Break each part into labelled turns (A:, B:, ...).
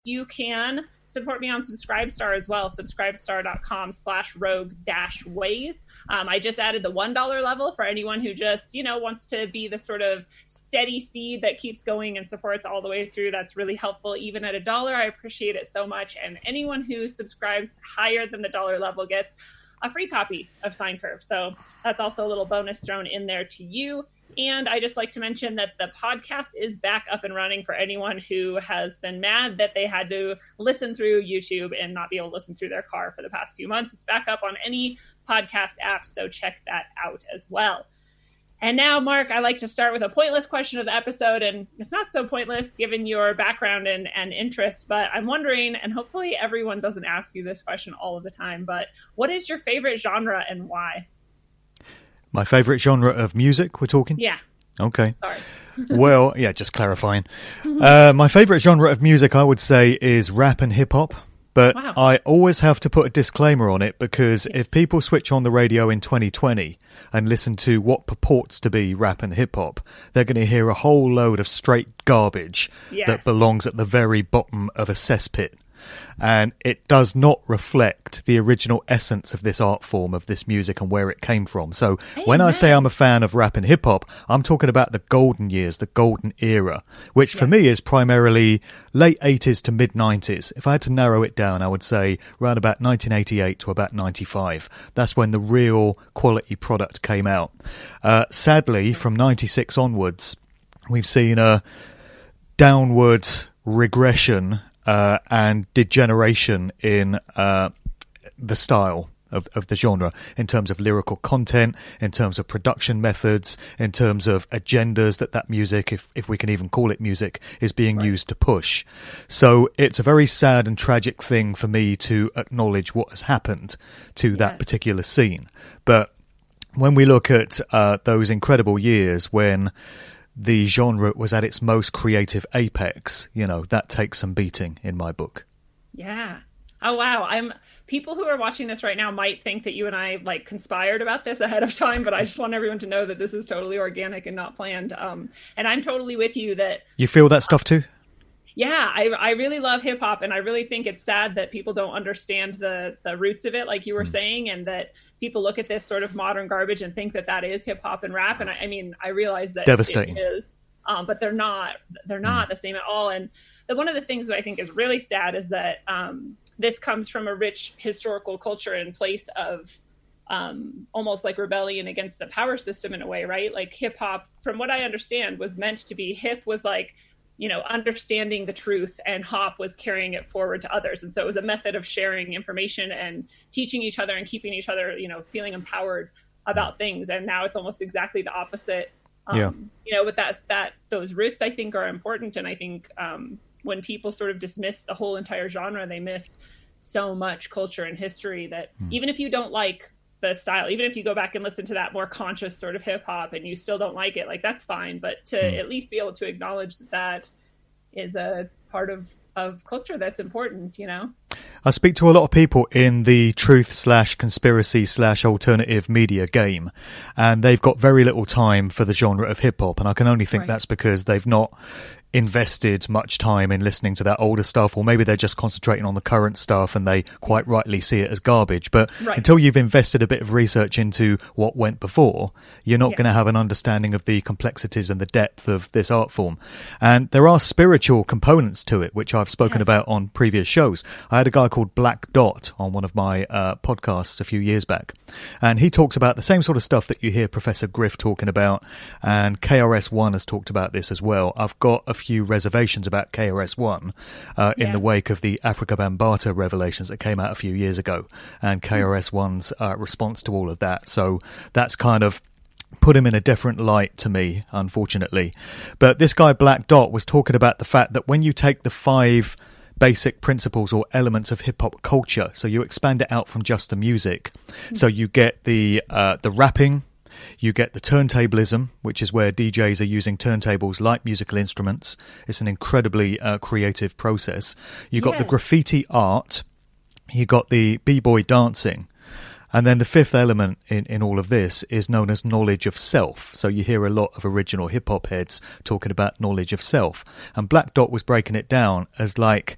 A: You can support me on Subscribestar as well, subscribestar.com/rogue-ways. I just added the $1 level for anyone who just, wants to be the sort of steady seed that keeps going and supports all the way through. That's really helpful. Even at $1, I appreciate it so much. And anyone who subscribes higher than the $1 level gets a free copy of Sine Curve. So that's also a little bonus thrown in there to you. And I just like to mention that the podcast is back up and running for anyone who has been mad that they had to listen through YouTube and not be able to listen through their car for the past few months. It's back up on any podcast app, so check that out as well. And now, Mark, I like to start with a pointless question of the episode, and it's not so pointless given your background and interests, but I'm wondering, and hopefully everyone doesn't ask you this question all of the time, but what is your favorite genre and why?
B: My favourite genre of music, we're talking?
A: Yeah.
B: Okay.
A: Sorry.
B: Well, yeah, just clarifying. My favourite genre of music, I would say, is rap and hip-hop. But
A: wow.
B: I always have to put a disclaimer on it because if people switch on the radio in 2020 and listen to what purports to be rap and hip-hop, they're going to hear a whole load of straight garbage that belongs at the very bottom of a cesspit. And it does not reflect the original essence of this art form, of this music and where it came from. So when I say I'm a fan of rap and hip-hop, I'm talking about the golden years, the golden era, which for me is primarily late 80s to mid-90s. If I had to narrow it down, I would say around about 1988 to about 95. That's when the real quality product came out. Sadly, from 96 onwards, we've seen a downward regression and degeneration in the style of the genre in terms of lyrical content, in terms of production methods, in terms of agendas that music, if we can even call it music, is being used to push. So it's a very sad and tragic thing for me to acknowledge what has happened to that particular scene. But when we look at those incredible years when the genre was at its most creative apex, that takes some beating in my book.
A: Yeah. Oh, wow. People who are watching this right now might think that you and I conspired about this ahead of time, but I just want everyone to know that this is totally organic and not planned. And I'm totally with you that...
B: You feel that stuff too?
A: Yeah, I really love hip hop, and I really think it's sad that people don't understand the roots of it, like you were saying, and that people look at this sort of modern garbage and think that is hip hop and rap. And I realize that
B: devastating.
A: It is, but they're not the same at all. And one of the things that I think is really sad is that this comes from a rich historical culture in place of almost like rebellion against the power system in a way, right? Like hip hop, from what I understand, was meant to be, hip was like, understanding the truth, and hop was carrying it forward to others. And so it was a method of sharing information and teaching each other and keeping each other, feeling empowered about things. And now it's almost exactly the opposite. But those roots, I think, are important. And I think when people sort of dismiss the whole entire genre, they miss so much culture and history that even if you don't like the style, even if you go back and listen to that more conscious sort of hip hop and you still don't like it, that's fine. But to at least be able to acknowledge that is a part of culture that's important,
B: I speak to a lot of people in the truth/conspiracy/alternative media game, and they've got very little time for the genre of hip hop. And I can only think that's because they've not invested much time in listening to that older stuff, or maybe they're just concentrating on the current stuff and they quite rightly see it as garbage. But until you've invested a bit of research into what went before, you're not going to have an understanding of the complexities and the depth of this art form. And there are spiritual components to it, which I've spoken about on previous shows. I had a guy called Black Dot on one of my podcasts a few years back, and he talks about the same sort of stuff that you hear Professor Griff talking about, and KRS-One has talked about this as well. I've got a few reservations about KRS-One in the wake of the Africa Bambaataa revelations that came out a few years ago, and KRS-One's response to all of that. So that's kind of put him in a different light to me, unfortunately. But this guy Black Dot was talking about the fact that when you take the 5 basic principles or elements of hip-hop culture, so you expand it out from just the music, so you get the rapping, you get the turntablism, which is where DJs are using turntables like musical instruments. It's an incredibly creative process. You got the graffiti art, you got the b-boy dancing, and then the 5th element in all of this is known as knowledge of self. So you hear a lot of original hip-hop heads talking about knowledge of self. And Black Dot was breaking it down as like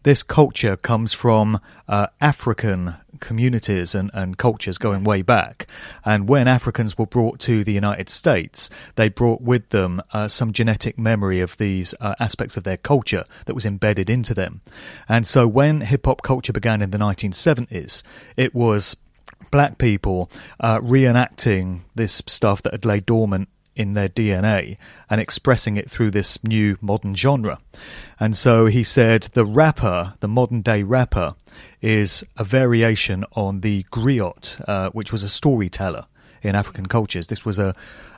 B: this culture comes from African communities and cultures going way back. And when Africans were brought to the United States, they brought with them some genetic memory of these aspects of their culture that was embedded into them. And so when hip-hop culture began in the 1970s, it was black people reenacting this stuff that had laid dormant in their DNA and expressing it through this new modern genre. And so he said the rapper, the modern day rapper, is a variation on the griot, which was a storyteller in African cultures. This was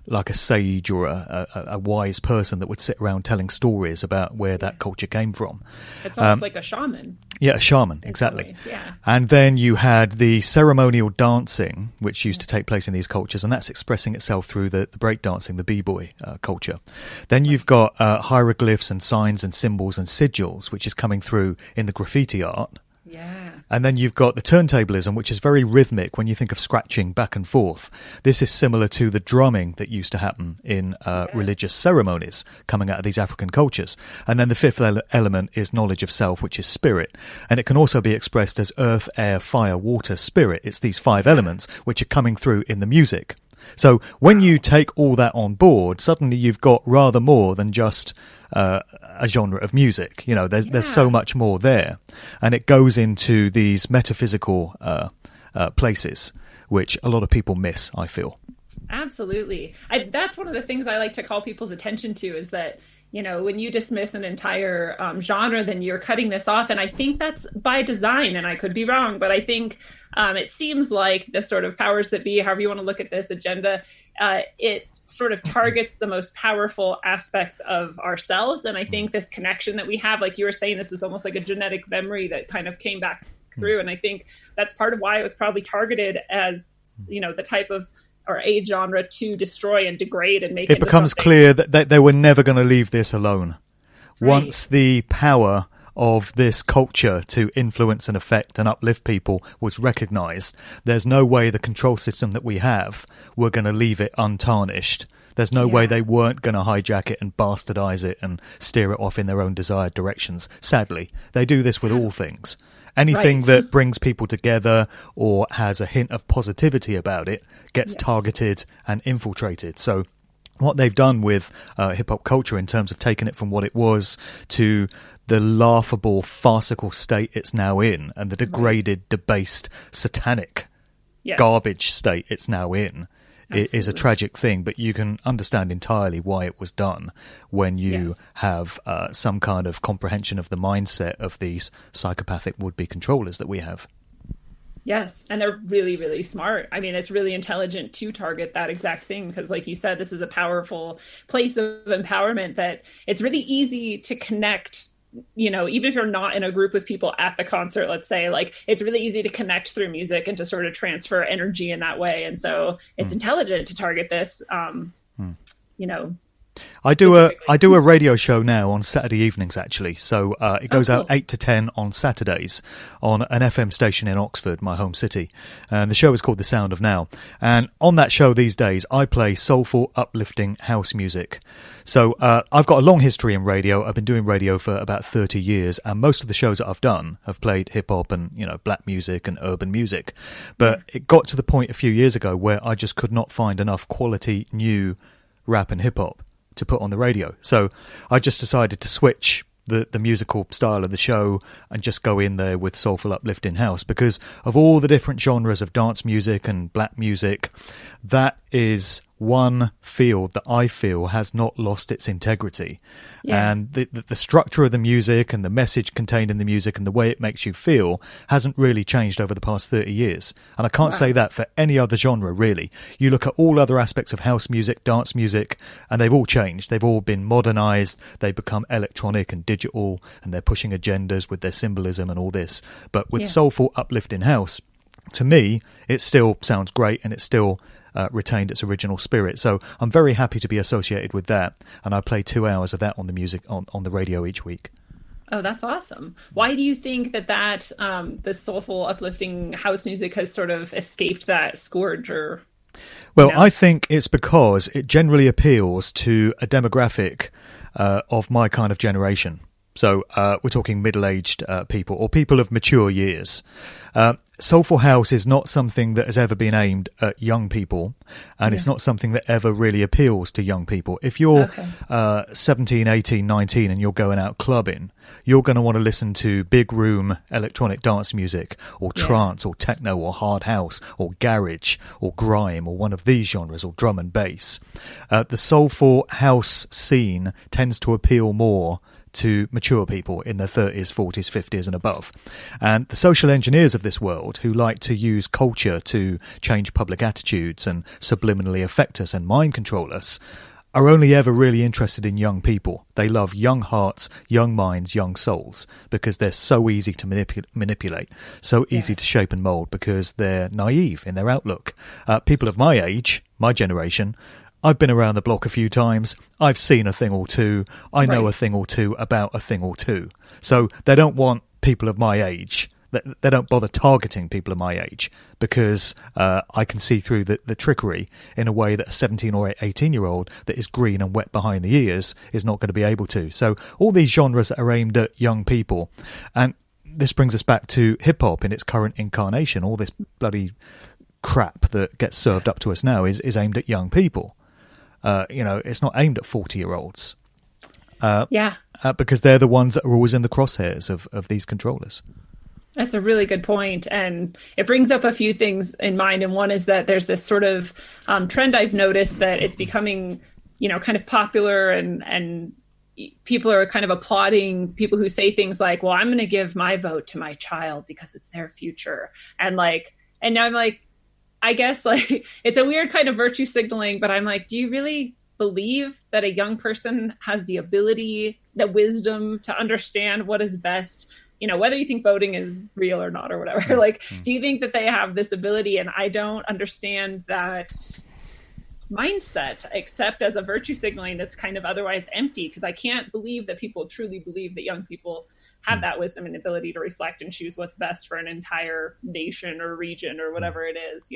B: like a sage or a wise person that would sit around telling stories about where that culture came from.
A: It's almost like a shaman.
B: Yeah, a shaman, exactly.
A: Yeah.
B: And then you had the ceremonial dancing, which used to take place in these cultures, and that's expressing itself through the breakdancing, the b-boy culture. Then you've got hieroglyphs and signs and symbols and sigils, which is coming through in the graffiti art.
A: Yeah.
B: And then you've got the turntablism, which is very rhythmic when you think of scratching back and forth. This is similar to the drumming that used to happen in religious ceremonies coming out of these African cultures. And then the fifth element is knowledge of self, which is spirit. And it can also be expressed as earth, air, fire, water, spirit. It's these five elements which are coming through in the music. So when you take all that on board, suddenly you've got rather more than just a genre of music. You know, there's so much more there, and it goes into these metaphysical places which a lot of people miss, I feel.
A: Absolutely. That's one of the things I like to call people's attention to, is that, you know, when you dismiss an entire genre, then you're cutting this off. And I think that's by design, and I could be wrong, but I think it seems like the sort of powers that be, however you want to look at this agenda, it sort of targets the most powerful aspects of ourselves. And I think this connection that we have, like you were saying, this is almost like a genetic memory that kind of came back through. And I think that's part of why it was probably targeted as, you know, the type of, or a genre to destroy and degrade and make it
B: becomes clear that they were never going to leave this alone.
A: Right.
B: Once the power of this culture to influence and affect and uplift people was recognized, there's no way the control system that we have were going to leave it untarnished. There's no way they weren't going to hijack it and bastardize it and steer it off in their own desired directions. Sadly, they do this with all things. Anything that brings people together or has a hint of positivity about it gets targeted and infiltrated. So what they've done with hip-hop culture in terms of taking it from what it was to the laughable, farcical state it's now in, and the degraded, debased, satanic garbage state it's now in, it is a tragic thing. But you can understand entirely why it was done when you have some kind of comprehension of the mindset of these psychopathic would-be controllers that we have.
A: Yes, and they're really, really smart. I mean, it's really intelligent to target that exact thing because, like you said, this is a powerful place of empowerment that it's really easy to connect. You know, even if you're not in a group with people at the concert, let's say, like, it's really easy to connect through music and to sort of transfer energy in that way. And so it's intelligent to target this, you know. I do a radio show now on Saturday evenings, actually. So it goes out 8 to 10 on Saturdays on an FM station in Oxford, my home city. And the show is called The Sound of Now. And on that show these days, I play soulful, uplifting house music. So I've got a long history in radio. I've been doing radio for about 30 years. And most of the shows that I've done have played hip-hop and, you know, black music and urban music. But it got to the point a few years ago where I just could not find enough quality new rap and hip-hop to put on the radio. So I just decided to switch the musical style of the show and just go in there with soulful uplifting house, because of all the different genres of dance music and black music, that is one field that I feel has not lost its integrity. And the structure of the music and the message contained in the music and the way it makes you feel hasn't really changed over the past 30 years. And I can't say that for any other genre, really. You look at all other aspects of house music, dance music, and they've all changed. They've all been modernized. They've become electronic and digital, and they're pushing agendas with their symbolism and all this. But with soulful, uplifting house, to me, it still sounds great, and it's still retained its original spirit. So I'm very happy to be associated with that, and I play 2 hours of that on the music on the radio each week. Oh, that's awesome. Why do you think that the soulful, uplifting house music has sort of escaped that scourge? Or
B: I think it's because it generally appeals to a demographic of my kind of generation. So we're talking middle-aged people or people of mature years. Soulful house is not something that has ever been aimed at young people, and it's not something that ever really appeals to young people. If you're 17, 18, 19 and you're going out clubbing, you're going to want to listen to big room electronic dance music or trance or techno or hard house or garage or grime or one of these genres or drum and bass. The soulful house scene tends to appeal more to mature people in their 30s, 40s, 50s and above. And the social engineers of this world, who like to use culture to change public attitudes and subliminally affect us and mind control us, are only ever really interested in young people. They love young hearts, young minds, young souls, because they're so easy to manipulate, so easy to shape and mould, because they're naive in their outlook. People of my age, my generation, I've been around the block a few times. I've seen a thing or two. I know a thing or two about a thing or two. So they don't want people of my age. They don't bother targeting people of my age because I can see through the trickery in a way that a 17 or 18-year-old that is green and wet behind the ears is not going to be able to. So all these genres that are aimed at young people. And this brings us back to hip-hop in its current incarnation. All this bloody crap that gets served up to us now is aimed at young people. It's not aimed at 40-year-olds. Because they're the ones that are always in the crosshairs of these controllers.
A: That's a really good point. And it brings up a few things in mind. And one is that there's this sort of trend I've noticed that it's becoming, kind of popular and people are kind of applauding people who say things like, well, I'm going to give my vote to my child because it's their future. And now I'm like, I guess it's a weird kind of virtue signaling, but I'm like, do you really believe that a young person has the ability, the wisdom to understand what is best, whether you think voting is real or not or whatever, do you think that they have this ability? And I don't understand that mindset except as a virtue signaling that's kind of otherwise empty, because I can't believe that people truly believe that young people have that wisdom and ability to reflect and choose what's best for an entire nation or region or whatever it is,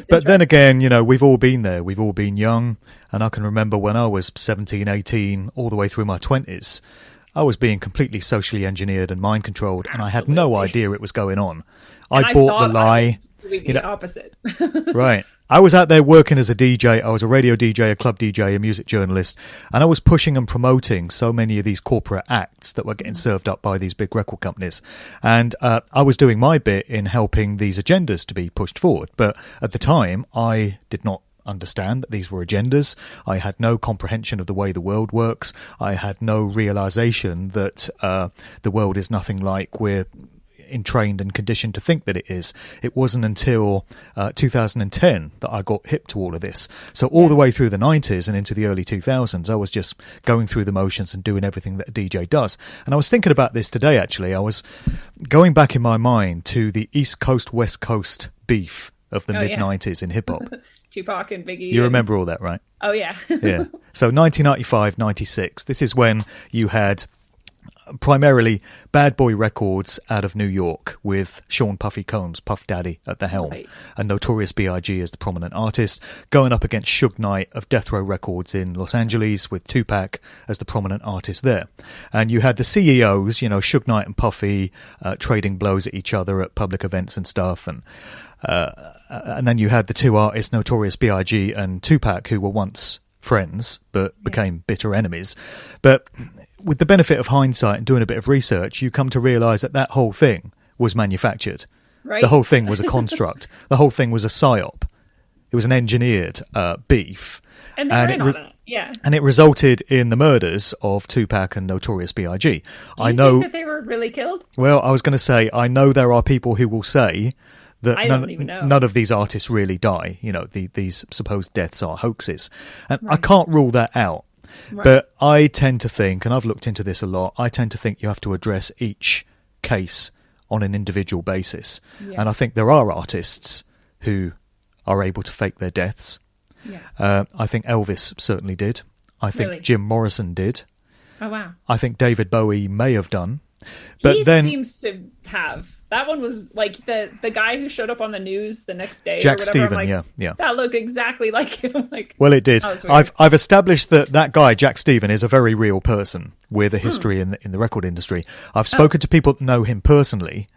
A: But
B: then again, we've all been there. We've all been young. And I can remember when I was 17, 18, all the way through my 20s, I was being completely socially engineered and mind controlled. And I had no idea it was going on. I bought the lie.
A: The opposite.
B: Right. I was out there working as a DJ. I was a radio DJ, a club DJ, a music journalist, and I was pushing and promoting so many of these corporate acts that were getting served up by these big record companies. And I was doing my bit in helping these agendas to be pushed forward. But at the time, I did not understand that these were agendas. I had no comprehension of the way the world works. I had no realization that the world is nothing like we're entrained and conditioned to think that it is. It wasn't until 2010 that I got hip to all of this. So all the way through the 90s and into the early 2000s, I was just going through the motions and doing everything that a DJ does. And I was thinking about this today, actually. I was going back in my mind to the East Coast, West Coast beef of the mid-90s in hip-hop.
A: Tupac and Biggie.
B: You remember all that, right?
A: Oh, yeah.
B: Yeah. So 1995, 96, this is when you had primarily Bad Boy Records out of New York with Sean Puffy Combs, Puff Daddy, at the helm, and Notorious B.I.G. as the prominent artist, going up against Suge Knight of Death Row Records in Los Angeles with Tupac as the prominent artist there. And you had the CEOs, Suge Knight and Puffy, trading blows at each other at public events and stuff, and then you had the two artists, Notorious B.I.G. and Tupac, who were once friends but became bitter enemies. But with the benefit of hindsight and doing a bit of research, you come to realise that whole thing was manufactured. Right. The whole thing was a construct. The whole thing was a psyop. It was an engineered beef.
A: And they were in on it. Yeah.
B: And it resulted in the murders of Tupac and Notorious B.I.G.
A: Do you think that they were really killed?
B: Well, I was going to say, I know there are people who will say that
A: none
B: of these artists really die. These supposed deaths are hoaxes. And I can't rule that out. Right. But I tend to think, and I've looked into this a lot, I tend to think you have to address each case on an individual basis. Yeah. And I think there are artists who are able to fake their deaths. Yeah. I think Elvis certainly did. I think Jim Morrison did.
A: Oh, wow.
B: I think David Bowie may have done. But
A: he
B: then
A: seems to have. That one was like the guy who showed up on the news the next day.
B: Jack
A: or whatever.
B: Stephen,
A: like,
B: yeah.
A: That looked exactly like him. Like,
B: well, it did.
A: I've
B: established that guy, Jack Stephen, is a very real person with a history in the record industry. I've spoken to people that know him personally.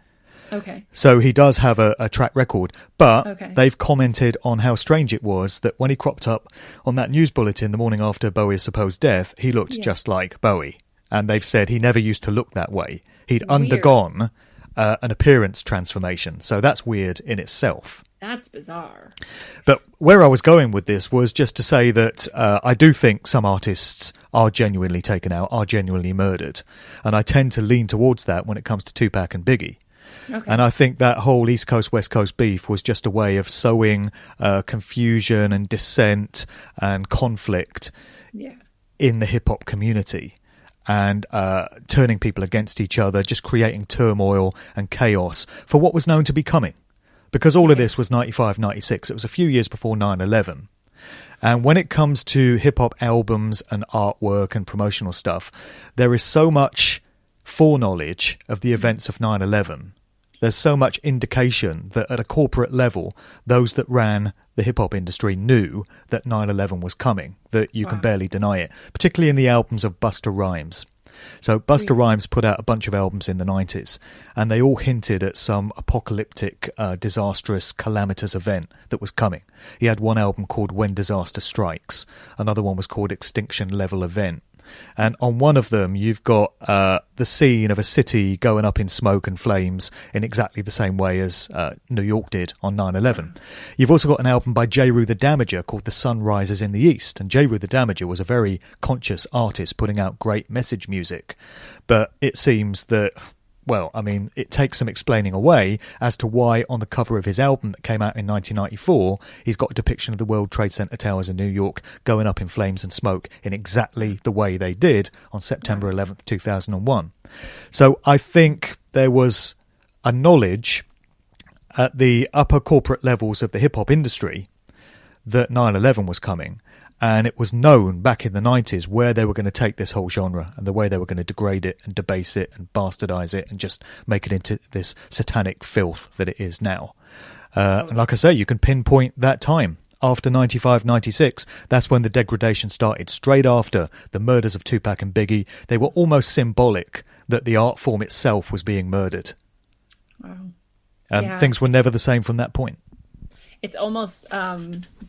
A: Okay.
B: So he does have a track record, but
A: Okay.
B: they've commented on how strange it was that when he cropped up on that news bulletin the morning after Bowie's supposed death, he looked just like Bowie. And they've said he never used to look that way. He'd undergone an appearance transformation. So that's weird in itself.
A: That's bizarre.
B: But where I was going with this was just to say that I do think some artists are genuinely taken out, are genuinely murdered. And I tend to lean towards that when it comes to Tupac and Biggie.
A: Okay.
B: And I think that whole East Coast, West Coast beef was just a way of sowing confusion and dissent and conflict in the hip-hop community and turning people against each other, just creating turmoil and chaos for what was known to be coming. Because all of this was 95, 96. It was a few years before 9/11. And when it comes to hip-hop albums and artwork and promotional stuff, there is so much foreknowledge of the events of 9/11. There's so much indication that at a corporate level, those that ran the hip-hop industry knew that 9/11 was coming, that you can barely deny it, particularly in the albums of Busta Rhymes. So Busta Rhymes put out a bunch of albums in the 90s, and they all hinted at some apocalyptic, disastrous, calamitous event that was coming. He had one album called When Disaster Strikes. Another one was called Extinction Level Event. And on one of them, you've got the scene of a city going up in smoke and flames in exactly the same way as New York did on 9/11. You've also got an album by J. Rue the Damager called The Sun Rises in the East. And J. Rue the Damager was a very conscious artist putting out great message music. But it seems that, well, I mean, it takes some explaining away as to why on the cover of his album that came out in 1994, he's got a depiction of the World Trade Center towers in New York going up in flames and smoke in exactly the way they did on September 11th, 2001. So I think there was a knowledge at the upper corporate levels of the hip-hop industry that 9/11 was coming. And it was known back in the 90s where they were going to take this whole genre and the way they were going to degrade it and debase it and bastardize it and just make it into this satanic filth that it is now. And like I say, you can pinpoint that time. After 95, 96, that's when the degradation started. Straight after the murders of Tupac and Biggie, they were almost symbolic that the art form itself was being murdered.
A: Wow.
B: And things were never the same from that point.
A: It's almost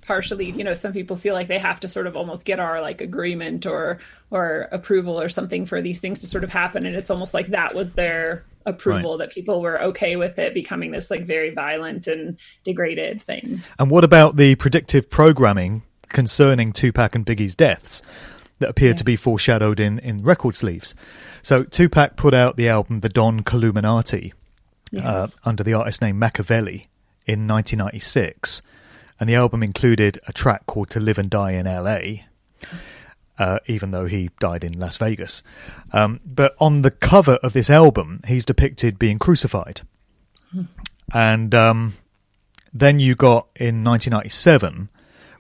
A: partially, some people feel like they have to sort of almost get our like agreement or approval or something for these things to sort of happen. And it's almost like that was their approval, that people were okay with it becoming this like very violent and degraded thing.
B: And what about the predictive programming concerning Tupac and Biggie's deaths that appeared to be foreshadowed in record sleeves? So Tupac put out the album The Don Columinati under the artist name Machiavelli in 1996, and the album included a track called To Live and Die in LA, even though he died in Las Vegas. But on the cover of this album, he's depicted being crucified. And then you got, in 1997,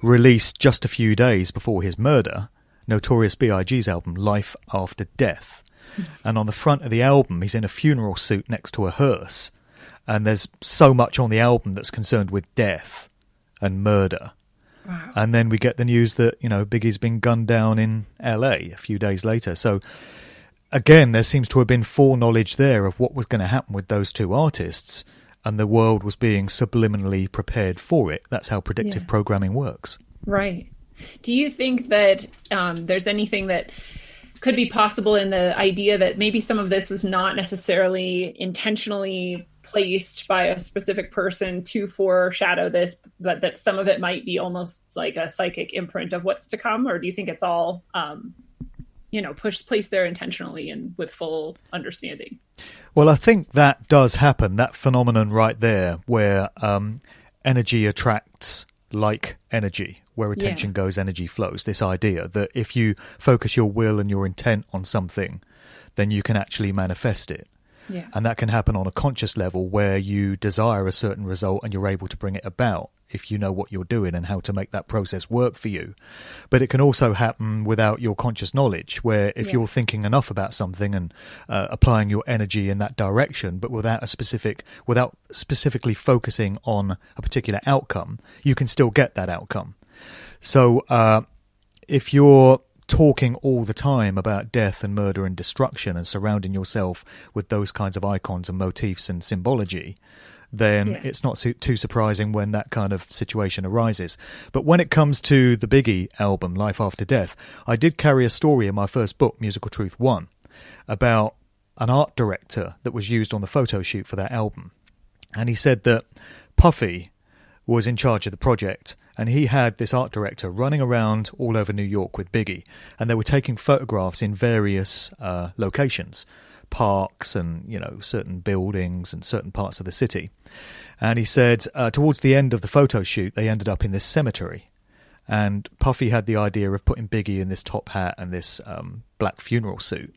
B: released just a few days before his murder, Notorious B.I.G.'s album Life After Death. And on the front of the album, he's in a funeral suit next to a hearse. And there's so much on the album that's concerned with death and murder. Wow. And then we get the news that, Biggie's been gunned down in LA a few days later. So, again, there seems to have been foreknowledge there of what was going to happen with those two artists, and the world was being subliminally prepared for it. That's how predictive programming works.
A: Right. Do you think that there's anything that could be possible in the idea that maybe some of this was not necessarily intentionally placed by a specific person to foreshadow this, but that some of it might be almost like a psychic imprint of what's to come? Or do you think it's all, placed there intentionally and with full understanding?
B: Well, I think that does happen, that phenomenon right there, where energy attracts like energy. Where attention goes, energy flows. This idea that if you focus your will and your intent on something, then you can actually manifest it. Yeah. And that can happen on a conscious level where you desire a certain result and you're able to bring it about. if you know what you're doing and how to make that process work for you. But it can also happen without your conscious knowledge, where if you're thinking enough about something and applying your energy in that direction, but without specifically focusing on a particular outcome, you can still get that outcome. So if you're talking all the time about death and murder and destruction and surrounding yourself with those kinds of icons and motifs and symbology, then it's not too surprising when that kind of situation arises. But when it comes to the Biggie album, Life After Death, I did carry a story in my first book, Musical Truth 1, about an art director that was used on the photo shoot for that album. And he said that Puffy was in charge of the project, and he had this art director running around all over New York with Biggie, and they were taking photographs in various locations, parks and, certain buildings and certain parts of the city. And he said towards the end of the photo shoot, they ended up in this cemetery, and Puffy had the idea of putting Biggie in this top hat and this black funeral suit,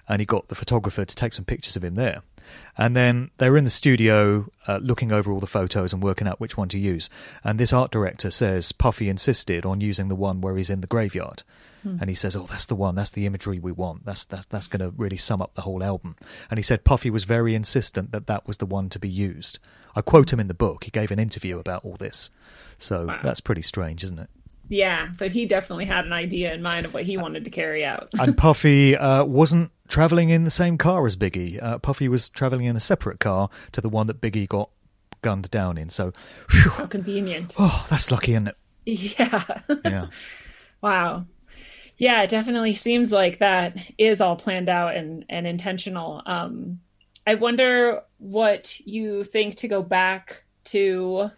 B: and he got the photographer to take some pictures of him there. And then they were in the studio looking over all the photos and working out which one to use. And this art director says Puffy insisted on using the one where he's in the graveyard. And he says, oh, that's the one. That's the imagery we want. That's going to really sum up the whole album. And he said Puffy was very insistent that that was the one to be used. I quote him in the book. He gave an interview about all this. So that's pretty strange, isn't it?
A: Yeah, so he definitely had an idea in mind of what he wanted to carry out.
B: And Puffy wasn't travelling in the same car as Biggie. Puffy was travelling in a separate car to the one that Biggie got gunned down in. So, whew.
A: How convenient.
B: Oh, that's lucky, isn't it?
A: Yeah.
B: Yeah.
A: Wow. Yeah, it definitely seems like that is all planned out and intentional. I wonder what you think, to go back to...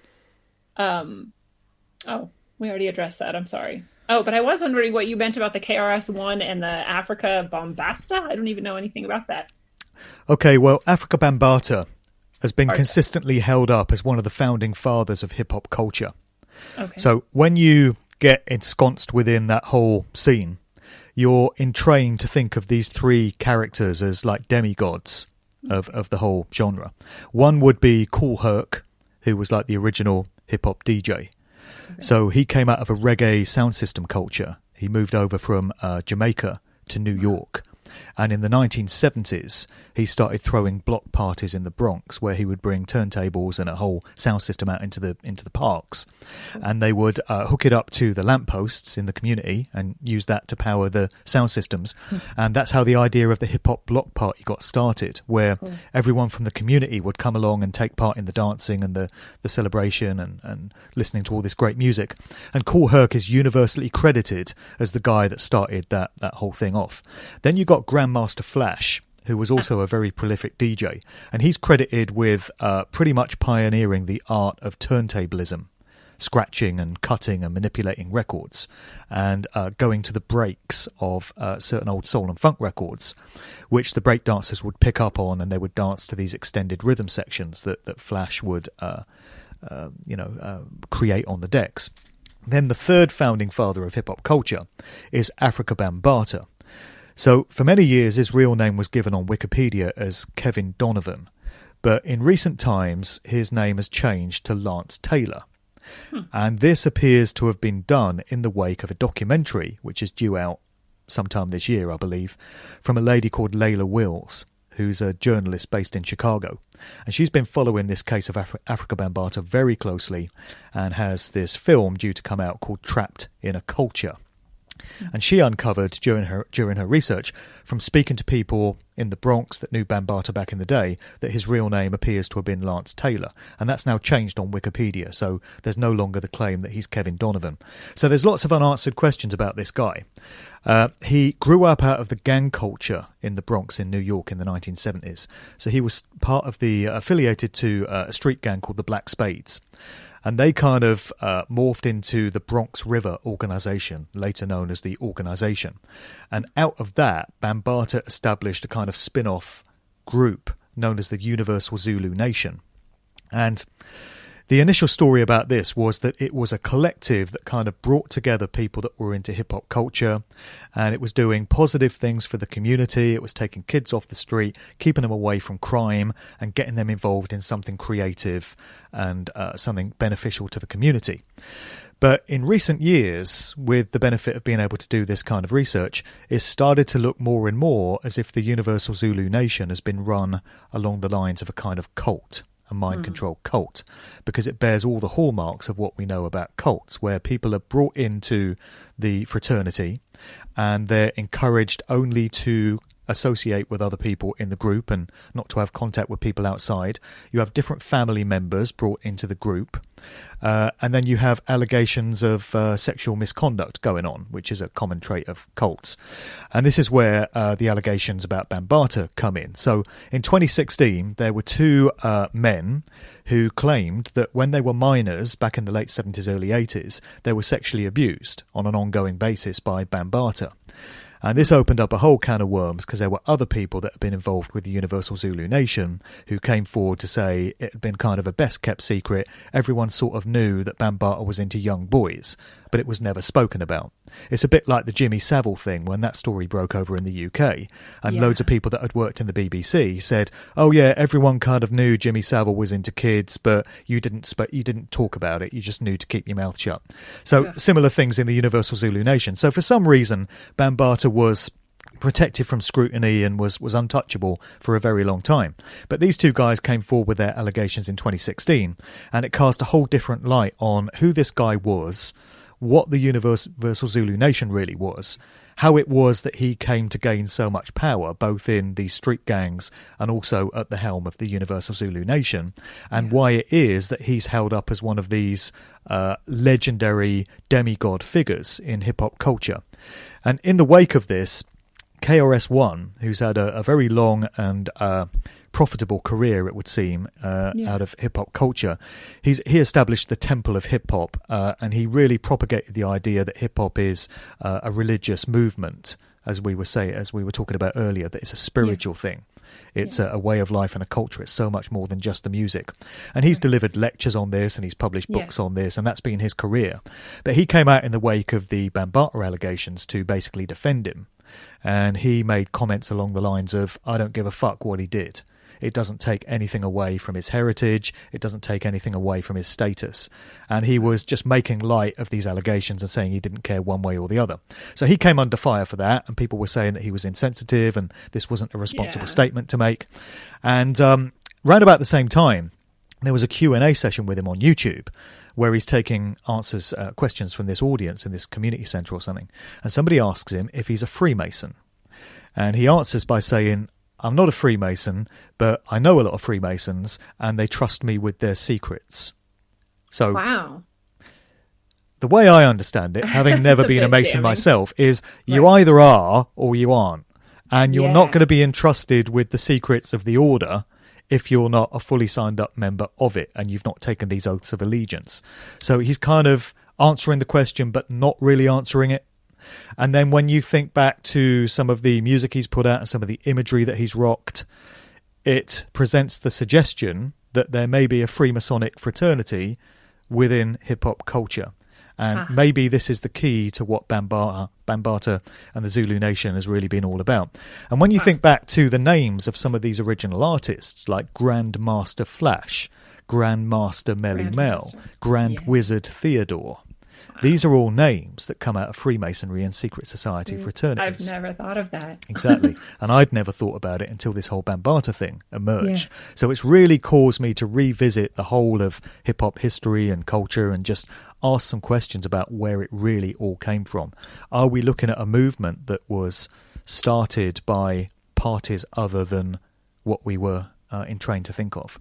A: we already addressed that. I'm sorry. Oh, but I was wondering what you meant about the KRS-One and the Africa Bambaataa. I don't even know anything about that.
B: Okay, well, Africa Bambaataa has been consistently held up as one of the founding fathers of hip-hop culture. Okay. So when you get ensconced within that whole scene, you're entrained to think of these three characters as like demigods of the whole genre. One would be Kool Herc, who was like the original hip-hop DJ. So he came out of a reggae sound system culture. He moved over from Jamaica to New York. And in the 1970s, he started throwing block parties in the Bronx, where he would bring turntables and a whole sound system out into the parks. And they would hook it up to the lampposts in the community and use that to power the sound systems. And that's how the idea of the hip-hop block party got started, where everyone from the community would come along and take part in the dancing and the celebration and listening to all this great music. And Kool Herc is universally credited as the guy that started that whole thing off. Then you got Grandmaster Flash, who was also a very prolific DJ, and he's credited with pretty much pioneering the art of turntablism, scratching and cutting and manipulating records, and going to the breaks of certain old soul and funk records, which the break dancers would pick up on, and they would dance to these extended rhythm sections that Flash would create on the decks. Then the third founding father of hip-hop culture is Africa Bambaataa. So for many years, his real name was given on Wikipedia as Kevin Donovan, but in recent times, his name has changed to Lance Taylor. And this appears to have been done in the wake of a documentary, which is due out sometime this year, I believe, from a lady called Layla Wills, who's a journalist based in Chicago. And she's been following this case of Africa Bambaataa very closely, and has this film due to come out called Trapped in a Culture. And she uncovered during her research, from speaking to people in the Bronx that knew Bambaataa back in the day, that his real name appears to have been Lance Taylor. And that's now changed on Wikipedia, so there's no longer the claim that he's Kevin Donovan. So there's lots of unanswered questions about this guy. He grew up out of the gang culture in the Bronx in New York in the 1970s. So he was part of affiliated to a street gang called the Black Spades. And they kind of morphed into the Bronx River Organization, later known as the Organization. And out of that, Bambaataa established a kind of spin-off group known as the Universal Zulu Nation. And The initial story about this was that it was a collective that kind of brought together people that were into hip-hop culture, and it was doing positive things for the community. It was taking kids off the street, keeping them away from crime, and getting them involved in something creative and something beneficial to the community. But in recent years, with the benefit of being able to do this kind of research, it's started to look more and more as if the Universal Zulu Nation has been run along the lines of a kind of cult. A mind-control cult, because it bears all the hallmarks of what we know about cults, where people are brought into the fraternity and they're encouraged only to associate with other people in the group and not to have contact with people outside. You have different family members brought into the group, and then you have allegations of sexual misconduct going on, which is a common trait of cults. And this is where the allegations about Bambaataa come in. So in 2016, there were two men who claimed that when they were minors back in the late 70s, early 80s, they were sexually abused on an ongoing basis by Bambaataa. And this opened up a whole can of worms, because there were other people that had been involved with the Universal Zulu Nation who came forward to say it had been kind of a best-kept secret. Everyone sort of knew that Bambaataa was into young boys, but it was never spoken about. It's a bit like the Jimmy Savile thing when that story broke over in the UK, and loads of people that had worked in the BBC said, oh yeah, everyone kind of knew Jimmy Savile was into kids, but you didn't talk about it. You just knew to keep your mouth shut. So similar things in the Universal Zulu Nation. So for some reason, Bambaataa was protected from scrutiny and was untouchable for a very long time. But these two guys came forward with their allegations in 2016, and it cast a whole different light on who this guy was, what the Universal Zulu Nation really was, how it was that he came to gain so much power, both in the street gangs and also at the helm of the Universal Zulu Nation, and why it is that he's held up as one of these legendary demigod figures in hip-hop culture. And in the wake of this, KRS-One, who's had a very long and profitable career, it would seem, out of hip-hop culture, he established the Temple of Hip-Hop, and he really propagated the idea that hip-hop is a religious movement, as we were talking about earlier, that it's a spiritual thing. It's a way of life and a culture. It's so much more than just the music. And he's delivered lectures on this, and he's published books on this, and that's been his career. But he came out in the wake of the Bambaataa allegations to basically defend him. And he made comments along the lines of, I don't give a fuck what he did. It doesn't take anything away from his heritage. It doesn't take anything away from his status. And he was just making light of these allegations and saying he didn't care one way or the other. So he came under fire for that, and people were saying that he was insensitive and this wasn't a responsible statement to make. And round about the same time, there was a Q&A session with him on YouTube where he's taking questions from this audience in this community centre or something. And somebody asks him if he's a Freemason. And he answers by saying, I'm not a Freemason, but I know a lot of Freemasons, and they trust me with their secrets. So,
A: wow.
B: The way I understand it, having never been a Mason myself, is you either are or you aren't. And you're not going to be entrusted with the secrets of the order if you're not a fully signed up member of it and you've not taken these oaths of allegiance. So he's kind of answering the question, but not really answering it. And then when you think back to some of the music he's put out and some of the imagery that he's rocked, it presents the suggestion that there may be a Freemasonic fraternity within hip-hop culture. And maybe this is the key to what Bambaataa and the Zulu Nation has really been all about. And when you think back to the names of some of these original artists, like Grandmaster Flash, Grandmaster Melly Mel, Grand Wizard Theodore, these are all names that come out of Freemasonry and secret society fraternities.
A: I've never thought of that.
B: Exactly. And I'd never thought about it until this whole Bambaataa thing emerged. Yeah. So it's really caused me to revisit the whole of hip-hop history and culture and just ask some questions about where it really all came from. Are we looking at a movement that was started by parties other than what we were entrained to think of?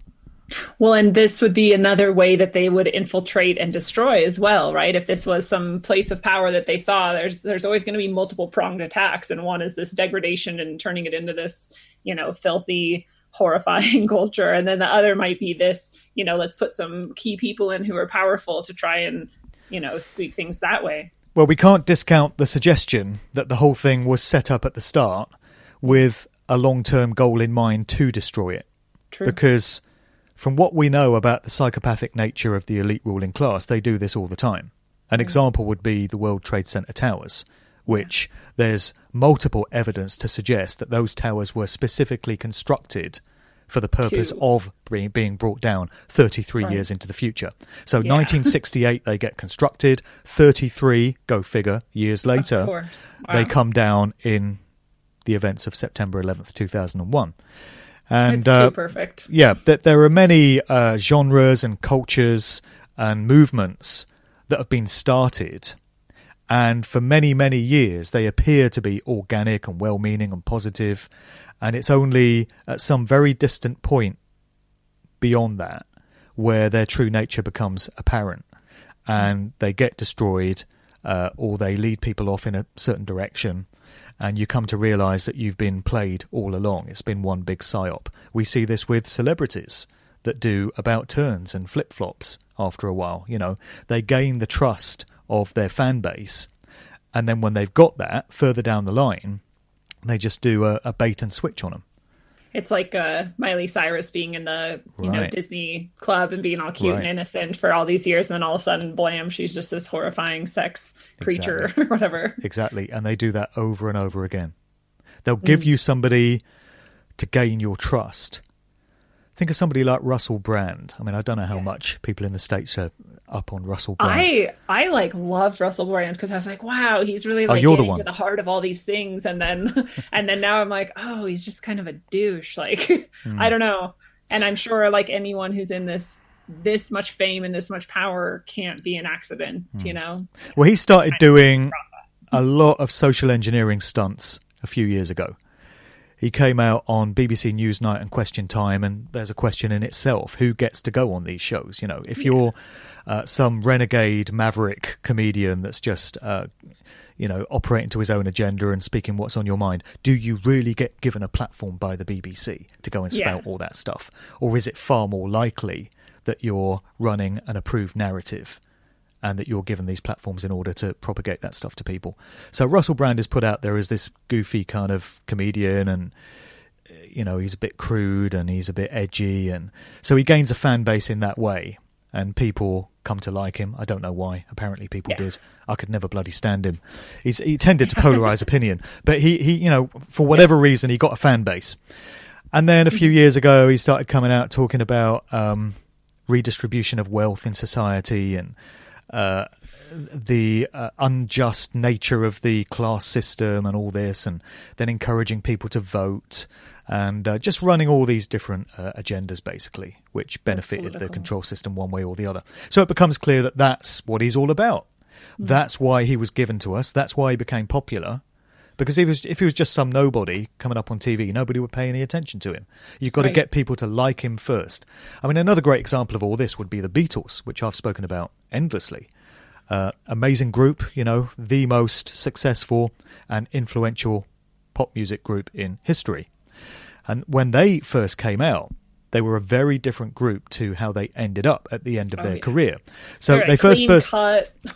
A: Well, and this would be another way that they would infiltrate and destroy as well, right? If this was some place of power that they saw, there's always going to be multiple pronged attacks. And one is this degradation and turning it into this, filthy, horrifying culture. And then the other might be this, let's put some key people in who are powerful to try and, sweep things that way.
B: Well, we can't discount the suggestion that the whole thing was set up at the start with a long-term goal in mind to destroy it.
A: True.
B: Because from what we know about the psychopathic nature of the elite ruling class, they do this all the time. An example would be the World Trade Center towers, which there's multiple evidence to suggest that those towers were specifically constructed for the purpose of being brought down 33 years into the future. So 1968, they get constructed. 33, go figure, years later, they come down in the events of September 11th, 2001. And,
A: it's too perfect.
B: Yeah, there are many genres and cultures and movements that have been started, and for many, many years they appear to be organic and well-meaning and positive, and it's only at some very distant point beyond that where their true nature becomes apparent, and they get destroyed, or they lead people off in a certain direction, and you come to realise that you've been played all along. It's been one big psyop. We see this with celebrities that do about turns and flip-flops after a while. You know, they gain the trust of their fan base, and then when they've got that, further down the line, they just do a bait and switch on them.
A: It's like Miley Cyrus being in the know Disney club and being all cute and innocent for all these years, and then all of a sudden, blam, she's just this horrifying sex creature or whatever.
B: Exactly, and they do that over and over again. They'll give you somebody to gain your trust. Think of somebody like Russell Brand. I mean, I don't know how much people in the States are up on Russell Brand.
A: I like loved Russell Brand because I was like, wow, he's really like getting to the heart of all these things, and then now I'm like, oh, he's just kind of a douche. Like, I don't know. And I'm sure like anyone who's in this much fame and this much power can't be an accident, you know?
B: Well, he started doing a lot of social engineering stunts a few years ago. He came out on BBC Newsnight and Question Time, and there's a question in itself: who gets to go on these shows? You know, if you're some renegade maverick comedian that's just operating to his own agenda and speaking what's on your mind, do you really get given a platform by the BBC to go and spout all that stuff? Or is it far more likely that you're running an approved narrative and that you're given these platforms in order to propagate that stuff to people? So Russell Brand is put out there as this goofy kind of comedian, and he's a bit crude and he's a bit edgy, and so he gains a fan base in that way, and people come to like him. I don't know why. Apparently people did. I could never bloody stand him. He tended to polarize opinion, but he for whatever reason, he got a fan base. And then a few years ago, he started coming out talking about redistribution of wealth in society, and the unjust nature of the class system and all this, and then encouraging people to vote, and just running all these different agendas, basically, which benefited the control system one way or the other. So it becomes clear that that's what he's all about. That's why he was given to us. That's why he became popular. Because if he was just some nobody coming up on TV, nobody would pay any attention to him. You've got to get people to like him first. I mean, another great example of all this would be the Beatles, which I've spoken about endlessly. Amazing group, the most successful and influential pop music group in history. And when they first came out, they were a very different group to how they ended up at the end of their career. So they first burst.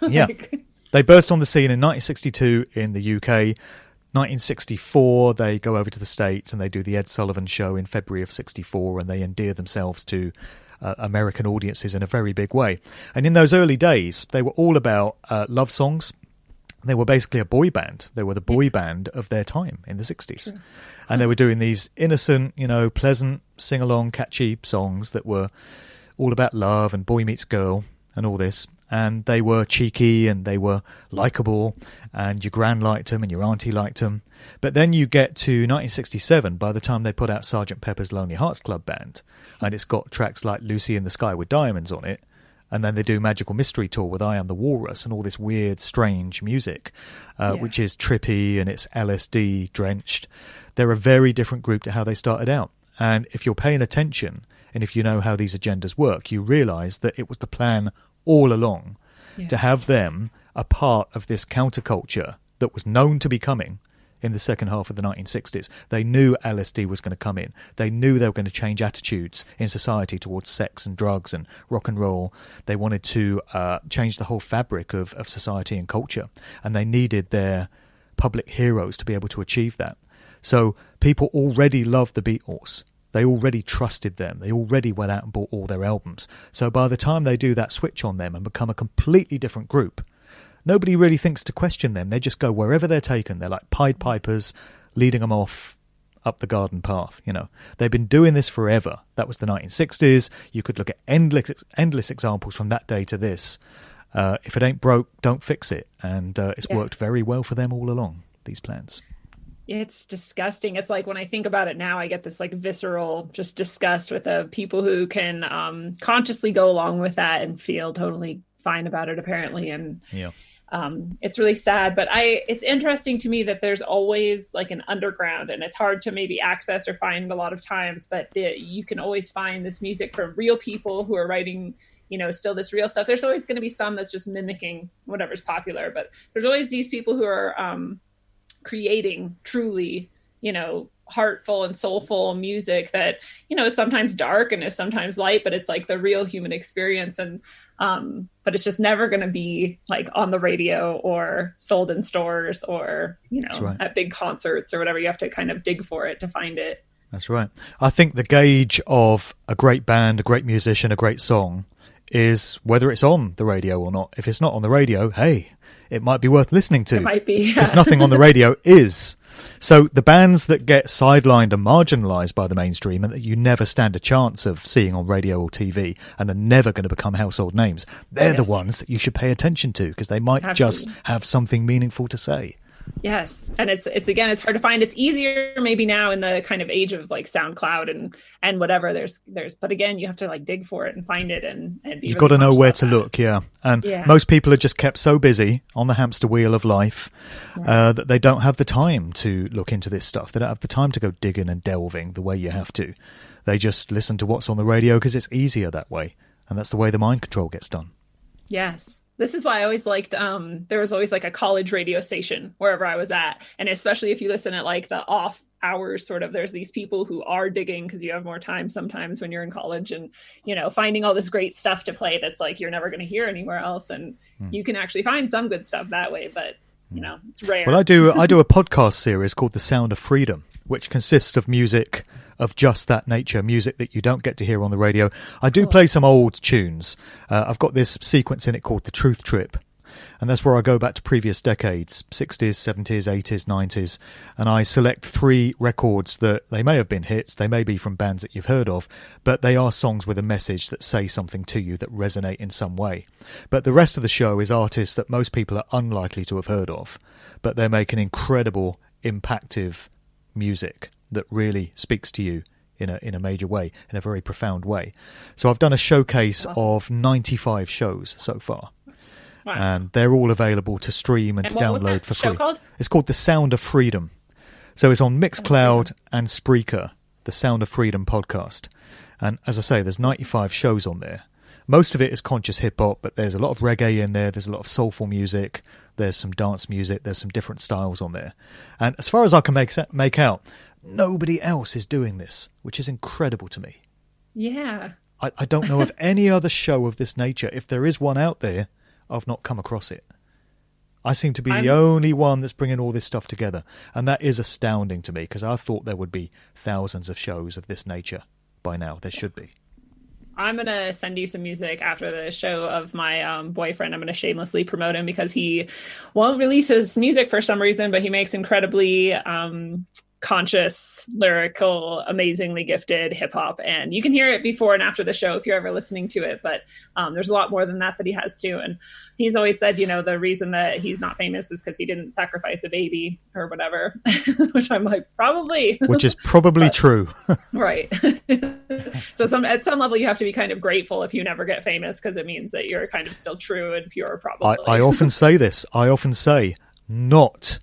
B: They burst on the scene in 1962 in the UK. 1964, they go over to the States and they do the Ed Sullivan Show in February of 64, and they endear themselves to American audiences in a very big way. And in those early days, they were all about love songs. They were basically a boy band. They were the boy band of their time in the 60s. Sure. And they were doing these innocent, pleasant, sing-along, catchy songs that were all about love and boy meets girl and all this. And they were cheeky and they were likeable, and your gran liked them and your auntie liked them. But then you get to 1967, by the time they put out Sgt. Pepper's Lonely Hearts Club Band, and it's got tracks like Lucy in the Sky with Diamonds on it, and then they do Magical Mystery Tour with I Am the Walrus and all this weird, strange music, which is trippy and it's LSD drenched. They're a very different group to how they started out. And if you're paying attention, and if you know how these agendas work, you realise that it was the plan all along to have them a part of this counterculture that was known to be coming in the second half of the 1960s. They knew LSD was going to come in. They knew they were going to change attitudes in society towards sex and drugs and rock and roll. They wanted to change the whole fabric of society and culture, and they needed their public heroes to be able to achieve that. So people already loved the Beatles. They already trusted them. They already went out and bought all their albums. So by the time they do that switch on them and become a completely different group, nobody really thinks to question them. They just go wherever they're taken. They're like Pied Pipers leading them off up the garden path. You know, they've been doing this forever. That was the 1960s. You could look at endless examples from that day to this. If it ain't broke, don't fix it. And it's worked very well for them all along, these plans.
A: It's disgusting. It's like when I think about it now, I get this like visceral just disgust with the people who can consciously go along with that and feel totally fine about it, apparently. And it's really sad. But it's interesting to me that there's always like an underground, and it's hard to maybe access or find a lot of times, but you can always find this music from real people who are writing, you know, still this real stuff. There's always going to be some that's just mimicking whatever's popular, but there's always these people who are creating truly, you know, heartful and soulful music that, you know, is sometimes dark and is sometimes light, but it's like the real human experience. And but it's just never going to be like on the radio or sold in stores or, you know, at big concerts or whatever. You have to kind of dig for it to find it.
B: That's right. I think the gauge of a great band, a great musician, a great song is whether it's on the radio or not. If it's not on the radio, hey, it might be worth listening to.
A: It might be.
B: Because nothing on the radio is. So the bands that get sidelined and marginalised by the mainstream and that you never stand a chance of seeing on radio or TV and are never going to become household names, they're the ones that you should pay attention to, because they might just have something meaningful to say.
A: Yes. And it's again, it's hard to find. It's easier maybe now in the kind of age of like SoundCloud and whatever. There's, but again, you have to like dig for it and find it and be
B: you've got to know where to look. Yeah. And most people are just kept so busy on the hamster wheel of life that they don't have the time to look into this stuff. They don't have the time to go digging and delving the way you have to. They just listen to what's on the radio because it's easier that way. And that's the way the mind control gets done.
A: Yes. This is why I always liked, there was always like a college radio station wherever I was at. And especially if you listen at like the off hours, sort of, there's these people who are digging because you have more time sometimes when you're in college and, you know, finding all this great stuff to play that's like you're never going to hear anywhere else. And you can actually find some good stuff that way, but, you know, it's rare.
B: Well, I do a podcast series called The Sound of Freedom, which consists of music of just that nature, music that you don't get to hear on the radio. I do play some old tunes. I've got this sequence in it called The Truth Trip, and that's where I go back to previous decades, 60s, 70s, 80s, 90s, and I select 3 records that they may have been hits, they may be from bands that you've heard of, but they are songs with a message that say something to you, that resonate in some way. But the rest of the show is artists that most people are unlikely to have heard of, but they're making incredible, impactful music that really speaks to you in a major way, in a very profound way. So I've done a showcase of 95 shows so far. Wow. And they're all available to stream and to download for free. Called? It's called The Sound of Freedom. So it's on Mixcloud and Spreaker, The Sound of Freedom podcast. And as I say, there's 95 shows on there. Most of it is conscious hip-hop, but there's a lot of reggae in there, there's a lot of soulful music, there's some dance music, there's some different styles on there. And as far as I can make out, nobody else is doing this, which is incredible to me.
A: Yeah.
B: I don't know of any other show of this nature. If there is one out there, I've not come across it. I seem to be the only one that's bringing all this stuff together. And that is astounding to me, because I thought there would be thousands of shows of this nature by now. There should be.
A: I'm going to send you some music after the show of my boyfriend. I'm going to shamelessly promote him because he won't release his music for some reason, but he makes incredibly conscious, lyrical, amazingly gifted hip hop. And you can hear it before and after the show if you're ever listening to it. But there's a lot more than that he has too. And he's always said, you know, the reason that he's not famous is because he didn't sacrifice a baby or whatever, which I'm like, probably.
B: Which is probably true.
A: Right. So at some level, you have to be kind of grateful if you never get famous, because it means that you're kind of still true and pure, probably.
B: I often say this. I often say not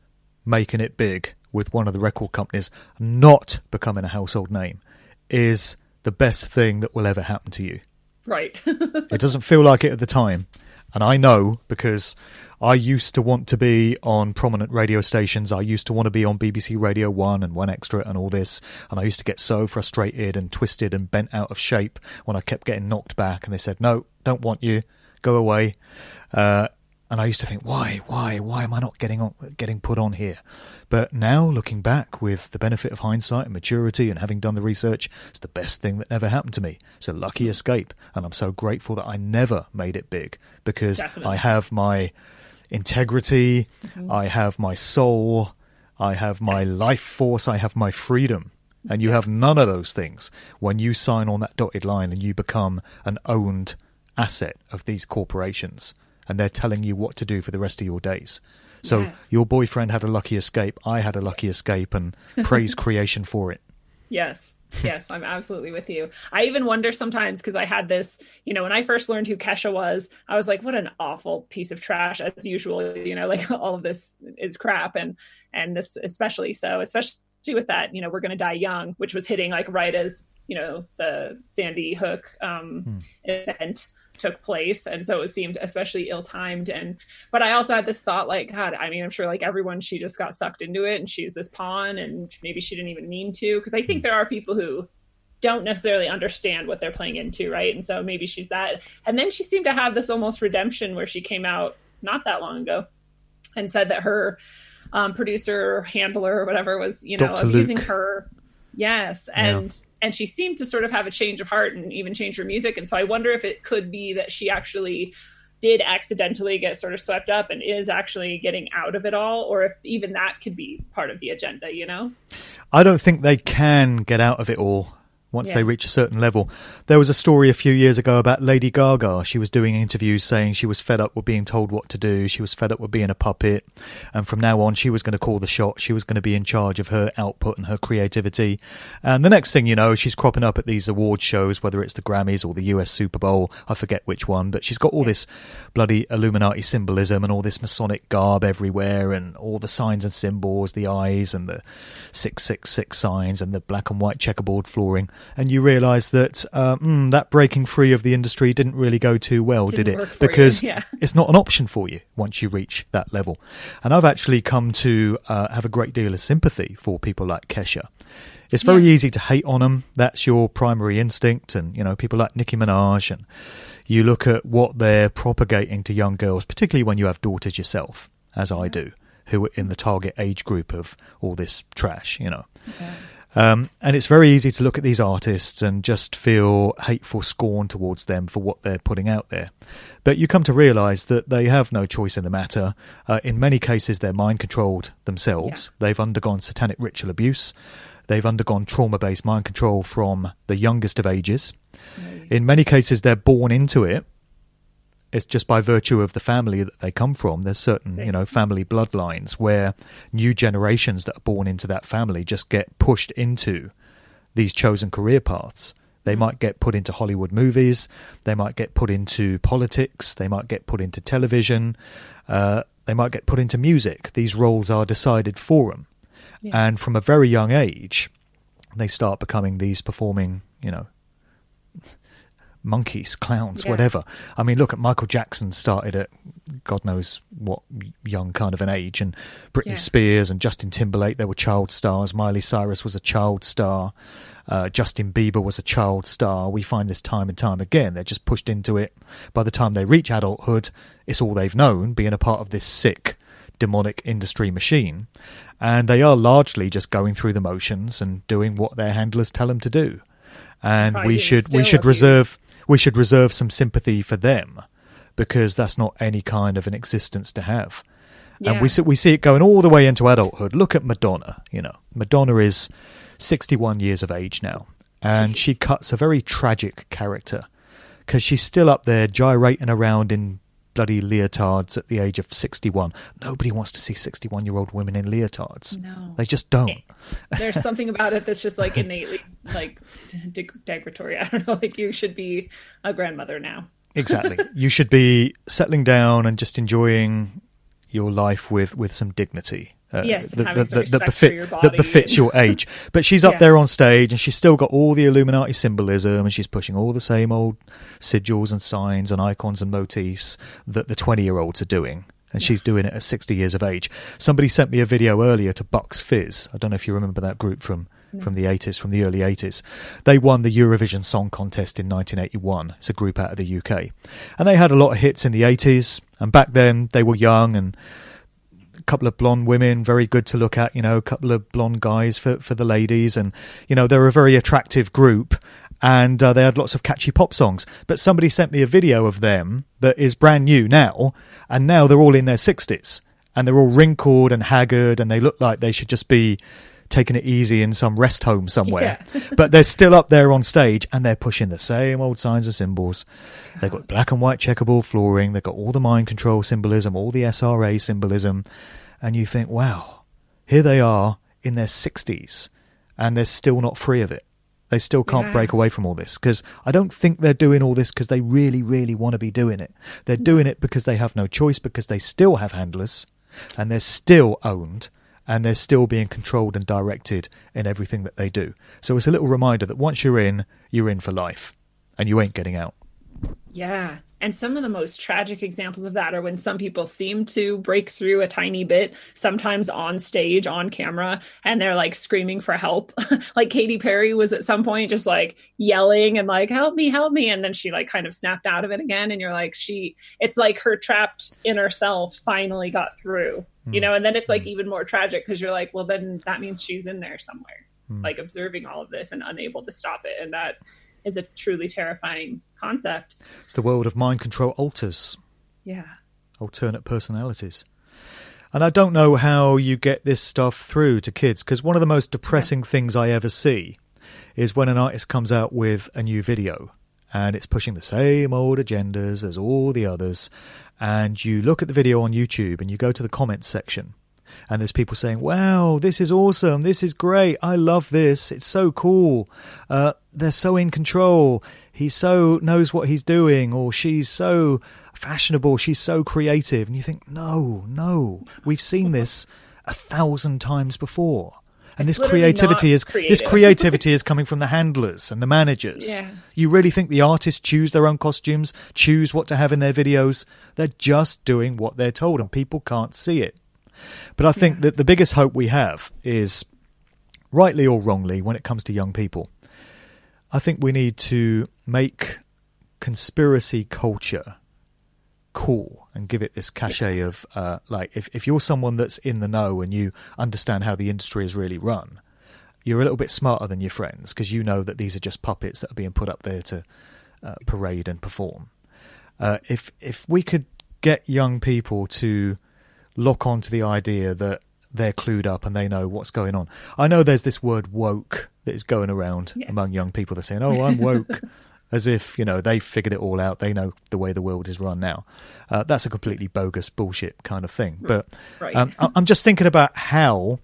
B: making it big with one of the record companies, not becoming a household name, is the best thing that will ever happen to you.
A: Right.
B: It doesn't feel like it at the time. And I know, because I used to want to be on prominent radio stations. I used to want to be on BBC Radio 1 and 1 Extra and all this. And I used to get so frustrated and twisted and bent out of shape when I kept getting knocked back. And they said, no, don't want you. Go away. And And I used to think, why am I not getting put on here? But now, looking back with the benefit of hindsight and maturity and having done the research, it's the best thing that ever happened to me. It's a lucky escape. And I'm so grateful that I never made it big, because
A: Definitely.
B: I have my integrity, I have my soul, I have my life force, I have my freedom. And you have none of those things when you sign on that dotted line and you become an owned asset of these corporations. And they're telling you what to do for the rest of your days. So your boyfriend had a lucky escape. I had a lucky escape, and praise creation for it.
A: Yes, I'm absolutely with you. I even wonder sometimes, because I had this, when I first learned who Kesha was, I was like, what an awful piece of trash, as usual, like all of this is crap. And this especially with that, we're going to die young, which was hitting like right as, the Sandy Hook event took place. And so it seemed especially ill-timed. But I also had this thought, like, God, I mean, I'm sure like everyone, she just got sucked into it and she's this pawn, and maybe she didn't even mean to, because I think there are people who don't necessarily understand what they're playing into, right? And so maybe she's that. And then she seemed to have this almost redemption where she came out not that long ago and said that her producer, handler, or whatever was,
B: Dr.
A: abusing
B: Luke.
A: her. Yes. And she seemed to sort of have a change of heart and even change her music. And so I wonder if it could be that she actually did accidentally get sort of swept up and is actually getting out of it all, or if even that could be part of the agenda,
B: I don't think they can get out of it all once they reach a certain level. There was a story a few years ago about Lady Gaga. She was doing interviews saying she was fed up with being told what to do. She was fed up with being a puppet. And from now on, she was going to call the shot. She was going to be in charge of her output and her creativity. And the next thing you know, she's cropping up at these award shows, whether it's the Grammys or the US Super Bowl. I forget which one. But she's got all this bloody Illuminati symbolism and all this Masonic garb everywhere, and all the signs and symbols, the eyes and the 666 signs and the black and white checkerboard flooring. And you realise that that breaking free of the industry didn't really go too well, did it? Because it's not an option for you once you reach that level. And I've actually come to have a great deal of sympathy for people like Kesha. It's very easy to hate on them. That's your primary instinct. And, people like Nicki Minaj, and you look at what they're propagating to young girls, particularly when you have daughters yourself, as I do, who are in the target age group of all this trash, And it's very easy to look at these artists and just feel hateful scorn towards them for what they're putting out there. But you come to realise that they have no choice in the matter. In many cases, they're mind-controlled themselves. Yeah. They've undergone satanic ritual abuse. They've undergone trauma-based mind control from the youngest of ages. In many cases, they're born into it. It's just by virtue of the family that they come from. There's certain, family bloodlines where new generations that are born into that family just get pushed into these chosen career paths. They might get put into Hollywood movies. They might get put into politics. They might get put into television. They might get put into music. These roles are decided for them. Yeah. And from a very young age, they start becoming these performing, monkeys, clowns, whatever. I mean, look at Michael Jackson started at God knows what young kind of an age, and Britney Spears and Justin Timberlake, they were child stars. Miley Cyrus was a child star. Justin Bieber was a child star. We find this time and time again. They're just pushed into it. By the time they reach adulthood, it's all they've known, being a part of this sick, demonic industry machine. And they are largely just going through the motions and doing what their handlers tell them to do. And we should reserve some sympathy for them, because that's not any kind of an existence to have. Yeah. And we see it going all the way into adulthood. Look at Madonna. Madonna is 61 years of age now, and she cuts a very tragic character, because she's still up there gyrating around in bloody leotards at the age of 61. Nobody wants to see 61-year-old women in leotards. No. They just don't.
A: There's something about it that's just like innately like degradatory. I don't know, like you should be a grandmother now.
B: Exactly. You should be settling down and just enjoying your life with some dignity. That befits your age. But she's up there on stage, and she's still got all the Illuminati symbolism, and she's pushing all the same old sigils and signs and icons and motifs that the 20-year-olds are doing. and she's doing it at 60 years of age. Somebody sent me a video earlier to Bucks Fizz. I don't know if you remember that group from the 80s, from the early 80s. They won the Eurovision Song Contest in 1981. It's a group out of the UK. And they had a lot of hits in the 80s. And back then they were young, and a couple of blonde women, very good to look at, a couple of blonde guys for the ladies. And, they're a very attractive group. And they had lots of catchy pop songs. But somebody sent me a video of them that is brand new now. And now they're all in their 60s. And they're all wrinkled and haggard. And they look like they should just be taking it easy in some rest home somewhere. Yeah. But they're still up there on stage, and they're pushing the same old signs and symbols. They've got black and white checkerboard flooring. They've got all the mind control symbolism, all the SRA symbolism. And you think, wow, here they are in their 60s, and they're still not free of it. They still can't break away from all this, because I don't think they're doing all this because they really, really want to be doing it. They're doing it because they have no choice, because they still have handlers, and they're still owned, and they're still being controlled and directed in everything that they do. So it's a little reminder that once you're in for life, and you ain't getting out.
A: Yeah. And some of the most tragic examples of that are when some people seem to break through a tiny bit, sometimes on stage, on camera, and they're like screaming for help. Like Katy Perry was at some point just like yelling and like, help me, help me. And then she like kind of snapped out of it again. And you're like, it's like her trapped inner self finally got through, and then it's like even more tragic, because you're like, well, then that means she's in there somewhere, like observing all of this and unable to stop it. And that is a truly terrifying concept.
B: It's the world of mind control alters.
A: Yeah.
B: Alternate personalities. And I don't know how you get this stuff through to kids, because one of the most depressing things I ever see is when an artist comes out with a new video and it's pushing the same old agendas as all the others, and you look at the video on YouTube and you go to the comments section, and there's people saying, wow, this is awesome, this is great, I love this, it's so cool, they're so in control, he so knows what he's doing, or she's so fashionable, she's so creative. And you think, no, we've seen this 1,000 times before. And this creativity is coming from the handlers and the managers. Yeah. You really think the artists choose their own costumes, choose what to have in their videos? They're just doing what they're told, and people can't see it. But I think that the biggest hope we have is, rightly or wrongly, when it comes to young people, I think we need to make conspiracy culture cool and give it this cachet of like, if you're someone that's in the know and you understand how the industry is really run, you're a little bit smarter than your friends, because you know that these are just puppets that are being put up there to parade and perform. If we could get young people to lock onto the idea that they're clued up and they know what's going on. I know there's this word woke that is going around among young people. They're saying, oh, I'm woke, as if, they figured it all out. They know the way the world is run now. That's a completely bogus bullshit kind of thing. But I'm just thinking about how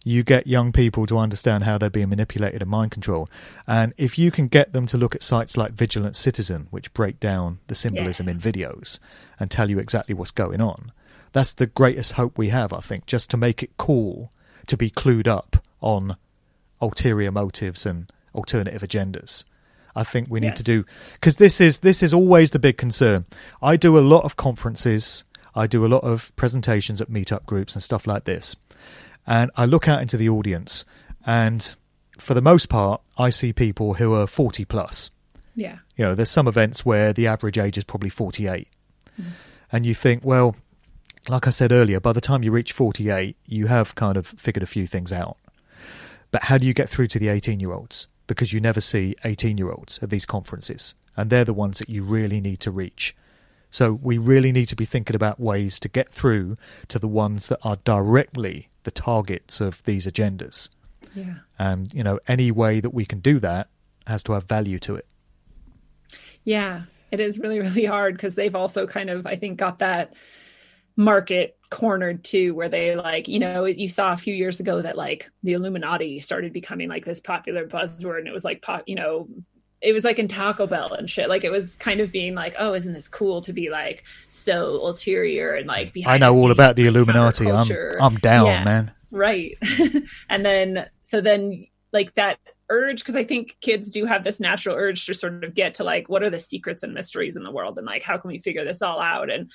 B: you get young people to understand how they're being manipulated and mind controlled. And if you can get them to look at sites like Vigilant Citizen, which break down the symbolism in videos and tell you exactly what's going on, that's the greatest hope we have, I think, just to make it cool to be clued up on ulterior motives and alternative agendas. I think we need to do, because this is always the big concern. I do a lot of conferences, I do a lot of presentations at meetup groups and stuff like this, and I look out into the audience, and for the most part, I see people who are 40 plus. Yeah. There's some events where the average age is probably 48. And you think, well, like I said earlier, by the time you reach 48, you have kind of figured a few things out. But how do you get through to the 18-year-olds? Because you never see 18-year-olds at these conferences, and they're the ones that you really need to reach. So we really need to be thinking about ways to get through to the ones that are directly the targets of these agendas. Yeah. And, any way that we can do that has to have value to it.
A: Yeah, it is really, really hard, because they've also kind of, I think, got that market cornered too, where they like, you saw a few years ago that like the Illuminati started becoming like this popular buzzword, and it was like it was like in Taco Bell and shit. Like it was kind of being like, oh, isn't this cool to be like so ulterior and like behind.
B: I know all about the Illuminati. I'm down, man.
A: Right. And then like that urge, because I think kids do have this natural urge to sort of get to like, what are the secrets and mysteries in the world, and like, how can we figure this all out? And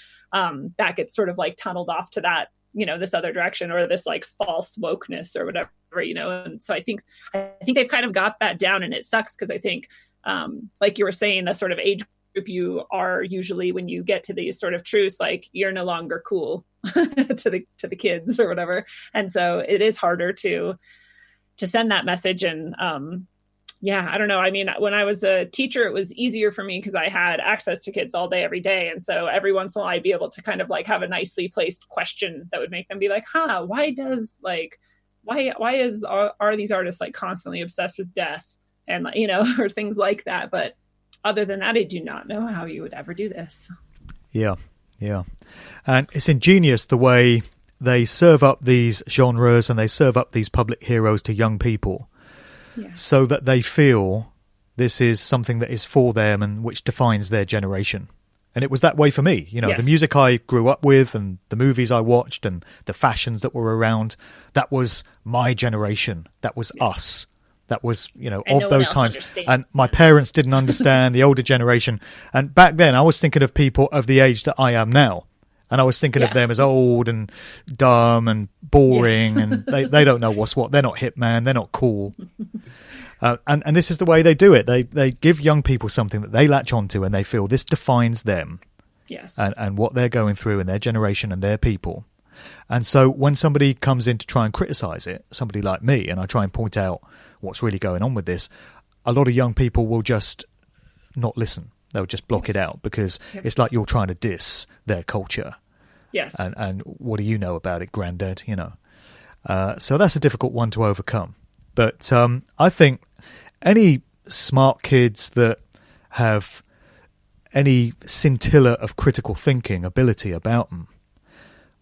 A: that gets sort of like tunneled off to that, this other direction, or this like false wokeness or whatever, and so I think they've kind of got that down, and it sucks because I think like you were saying, the sort of age group you are usually, when you get to these sort of truths, like you're no longer cool to the kids or whatever, and so it is harder to send that message. And I don't know. I mean, when I was a teacher, it was easier for me because I had access to kids all day, every day. And so every once in a while I'd be able to kind of like have a nicely placed question that would make them be like, why are these artists like constantly obsessed with death and, or things like that. But other than that, I do not know how you would ever do this.
B: Yeah. Yeah. And it's ingenious the way they serve up these genres and they serve up these public heroes to young people, so that they feel this is something that is for them and which defines their generation. And it was that way for me. The music I grew up with and the movies I watched and the fashions that were around, that was my generation. That was us. That was, of those times. And my parents didn't understand, the older generation. And back then I was thinking of people of the age that I am now. And I was thinking of them as old and dumb and boring, and they don't know what's what. They're not hip, man. They're not cool. And this is the way they do it. They give young people something that they latch onto, and they feel this defines them, and what they're going through in their generation and their people. And so when somebody comes in to try and criticize it, somebody like me, and I try and point out what's really going on with this, a lot of young people will just not listen. They'll just block it out because it's like you're trying to diss their culture.
A: Yes.
B: And what do you know about it, granddad? So that's a difficult one to overcome. But I think any smart kids that have any scintilla of critical thinking ability about them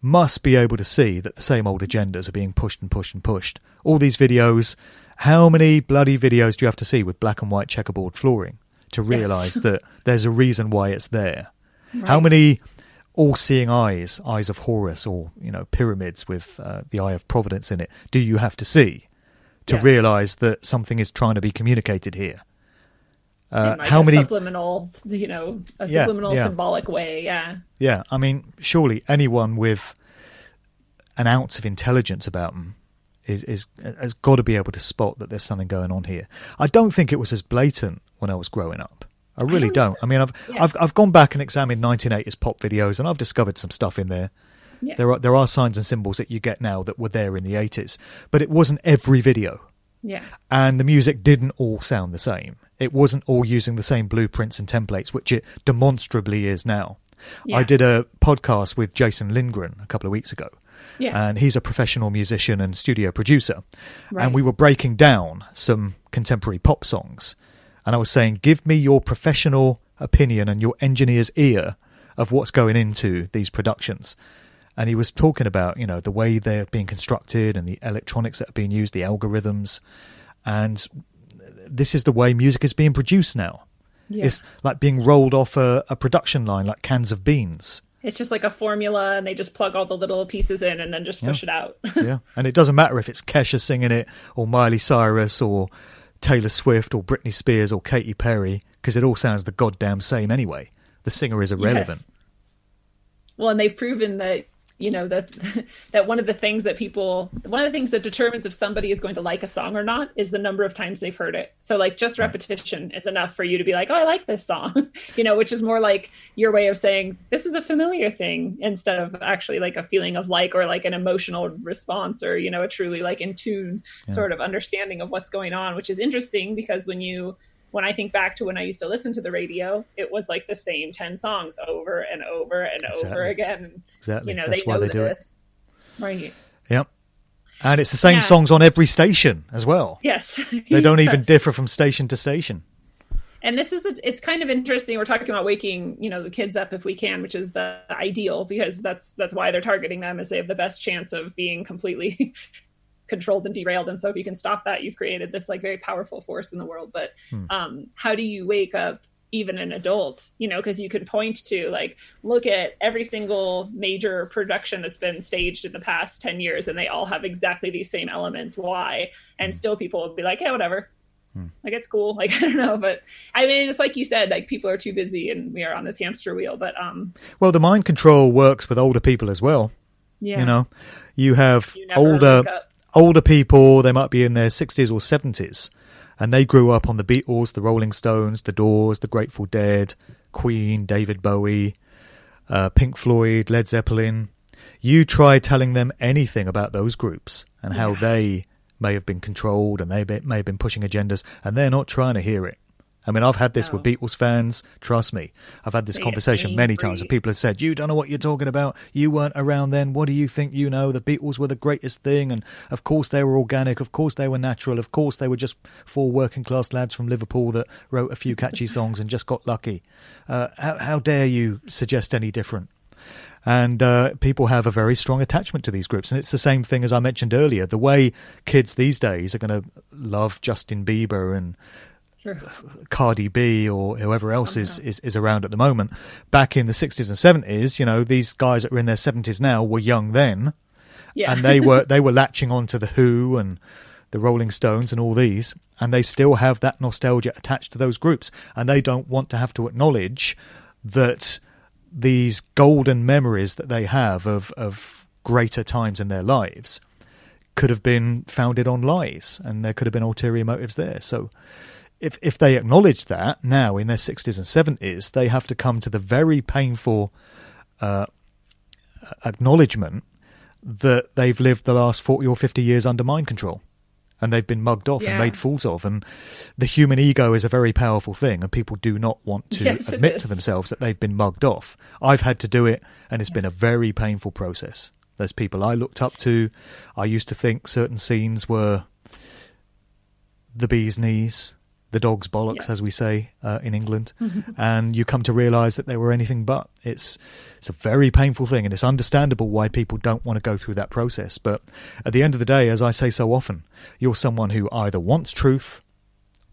B: must be able to see that the same old agendas are being pushed and pushed and pushed. All these videos, how many bloody videos do you have to see with black and white checkerboard flooring to realise that there's a reason why it's there? Right. How many all-seeing eyes of Horus, or pyramids with the Eye of Providence in it, do you have to see to realise that something is trying to be communicated here? How many subliminal,
A: symbolic way?
B: Yeah. I mean, surely anyone with an ounce of intelligence about them has got to be able to spot that there's something going on here. I don't think it was as blatant when I was growing up. I really don't. I mean, I've gone back and examined 1980s pop videos, and I've discovered some stuff in there. Yeah. There are signs and symbols that you get now that were there in the 80s, but it wasn't every video.
A: Yeah.
B: And the music didn't all sound the same. It wasn't all using the same blueprints and templates, which it demonstrably is now. Yeah. I did a podcast with Jason Lindgren a couple of weeks ago. Yeah. And he's a professional musician and studio producer. Right. And we were breaking down some contemporary pop songs. And I was saying, give me your professional opinion and your engineer's ear of what's going into these productions. And he was talking about, the way they're being constructed and the electronics that are being used, the algorithms. And this is the way music is being produced now. Yeah. It's like being rolled off a production line, like cans of beans.
A: It's just like a formula, and they just plug all the little pieces in and then just push it out.
B: Yeah, and it doesn't matter if it's Kesha singing it, or Miley Cyrus, or Taylor Swift, or Britney Spears, or Katy Perry, because it all sounds the goddamn same anyway. The singer is irrelevant.
A: Yes. Well, and they've proven that, that one of the things that determines if somebody is going to like a song or not is the number of times they've heard it. So like just repetition is enough for you to be like, oh, I like this song, which is more like your way of saying this is a familiar thing, instead of actually like a feeling of like, or like an emotional response, or, a truly like in tune sort of understanding of what's going on, which is interesting because when I think back to when I used to listen to the radio, it was like the same 10 songs over and over and over again.
B: Exactly.
A: That's why they do it. Right.
B: Yep. And it's the same songs on every station as well.
A: Yes.
B: They don't even differ from station to station.
A: And it's kind of interesting. We're talking about waking, the kids up if we can, which is the ideal, because that's why they're targeting them, is they have the best chance of being completely controlled and derailed. And so if you can stop that, you've created this like very powerful force in the world. But how do you wake up even an adult, because you could point to like, look at every single major production that's been staged in the past 10 years, and they all have exactly these same elements. Why? And still people will be like, yeah, whatever. Like, it's cool. Like, I don't know, but I mean, it's like you said, like, people are too busy and we are on this hamster wheel, but
B: well, the mind control works with older people as well.
A: yeah,
B: You know, you have
A: you never wake up.
B: older people, they might be in their 60s or 70s, and they grew up on the Beatles, the Rolling Stones, the Doors, the Grateful Dead, Queen, David Bowie, Pink Floyd, Led Zeppelin. You try telling them anything about those groups and how they may have been controlled and they may have been pushing agendas, and they're not trying to hear it. I mean, I've had this with Beatles fans. Trust me, I've had this conversation many times where people have said, you don't know what you're talking about. You weren't around then. What do you think you know? The Beatles were the greatest thing. And of course they were organic. Of course they were natural. Of course they were just four working class lads from Liverpool that wrote a few catchy songs and just got lucky. How dare you suggest any different? And people have a very strong attachment to these groups. And it's the same thing as I mentioned earlier. The way kids these days are going to love Justin Bieber and Cardi B or whoever else is around at the moment. Back in the 60s and 70s, you know, these guys that are in their 70s now were young then. Yeah. And they were latching on to the Who and the Rolling Stones and all these. And they still have that nostalgia attached to those groups. And they don't want to have to acknowledge that these golden memories that they have of greater times in their lives could have been founded on lies, and there could have been ulterior motives there. So if they acknowledge that now in their 60s and 70s, they have to come to the very painful acknowledgement that they've lived the last 40 or 50 years under mind control. And they've been mugged off and made fools of. And the human ego is a very powerful thing, and people do not want to admit to themselves that they've been mugged off. I've had to do it, and it's been a very painful process. There's people I looked up to. I used to think certain scenes were the bee's knees, the dog's bollocks, as we say in England. And you come to realise that they were anything but. It's a very painful thing, and it's understandable why people don't want to go through that process. But at the end of the day, as I say so often, you're someone who either wants truth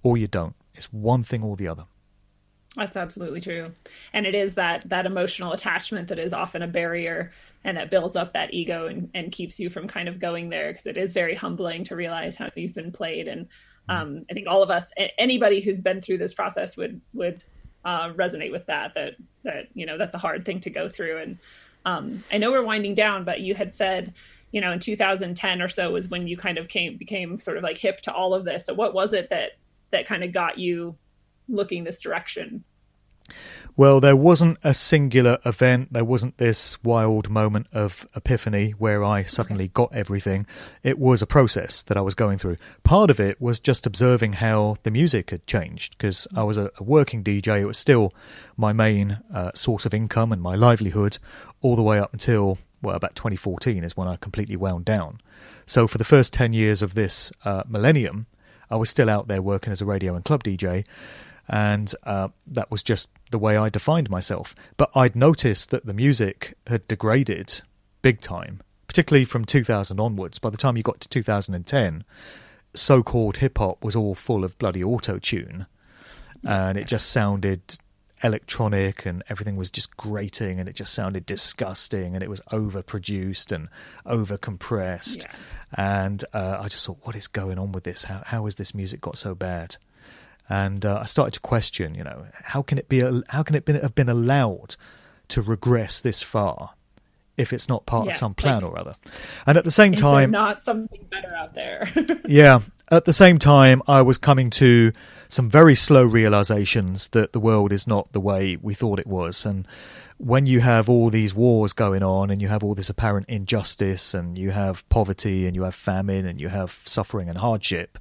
B: or you don't. It's one thing or the other.
A: That's absolutely true. And it is that emotional attachment that is often a barrier, and that builds up that ego and keeps you from kind of going there, because it is very humbling to realize how you've been played. And I think all of us, anybody who's been through this process would resonate with that you know, that's a hard thing to go through. And I know we're winding down, but you had said, you know, in 2010 or so was when you kind of became sort of like hip to all of this. So what was it that kind of got you looking this direction?
B: Well, there wasn't a singular event. There wasn't this wild moment of epiphany where I suddenly got everything. It was a process that I was going through. Part of it was just observing how the music had changed, because I was a working DJ. It was still my main source of income and my livelihood all the way up until, well, about 2014 is when I completely wound down. So for the first 10 years of this millennium, I was still out there working as a radio and club DJ. And that was just the way I defined myself. But I'd noticed that the music had degraded big time, particularly from 2000 onwards. By the time you got to 2010, so-called hip-hop was all full of bloody auto-tune. And it just sounded electronic, and everything was just grating, and it just sounded disgusting, and it was overproduced and overcompressed. And I just thought, what is going on with this? How has this music got so bad? And I started to question, you know, how can it have been allowed to regress this far if it's not part of some plan or other? And at the same time,
A: is there not something better out there?
B: At the same time, I was coming to some very slow realizations that the world is not the way we thought it was. And when you have all these wars going on, and you have all this apparent injustice, and you have poverty, and you have famine, and you have suffering and hardship,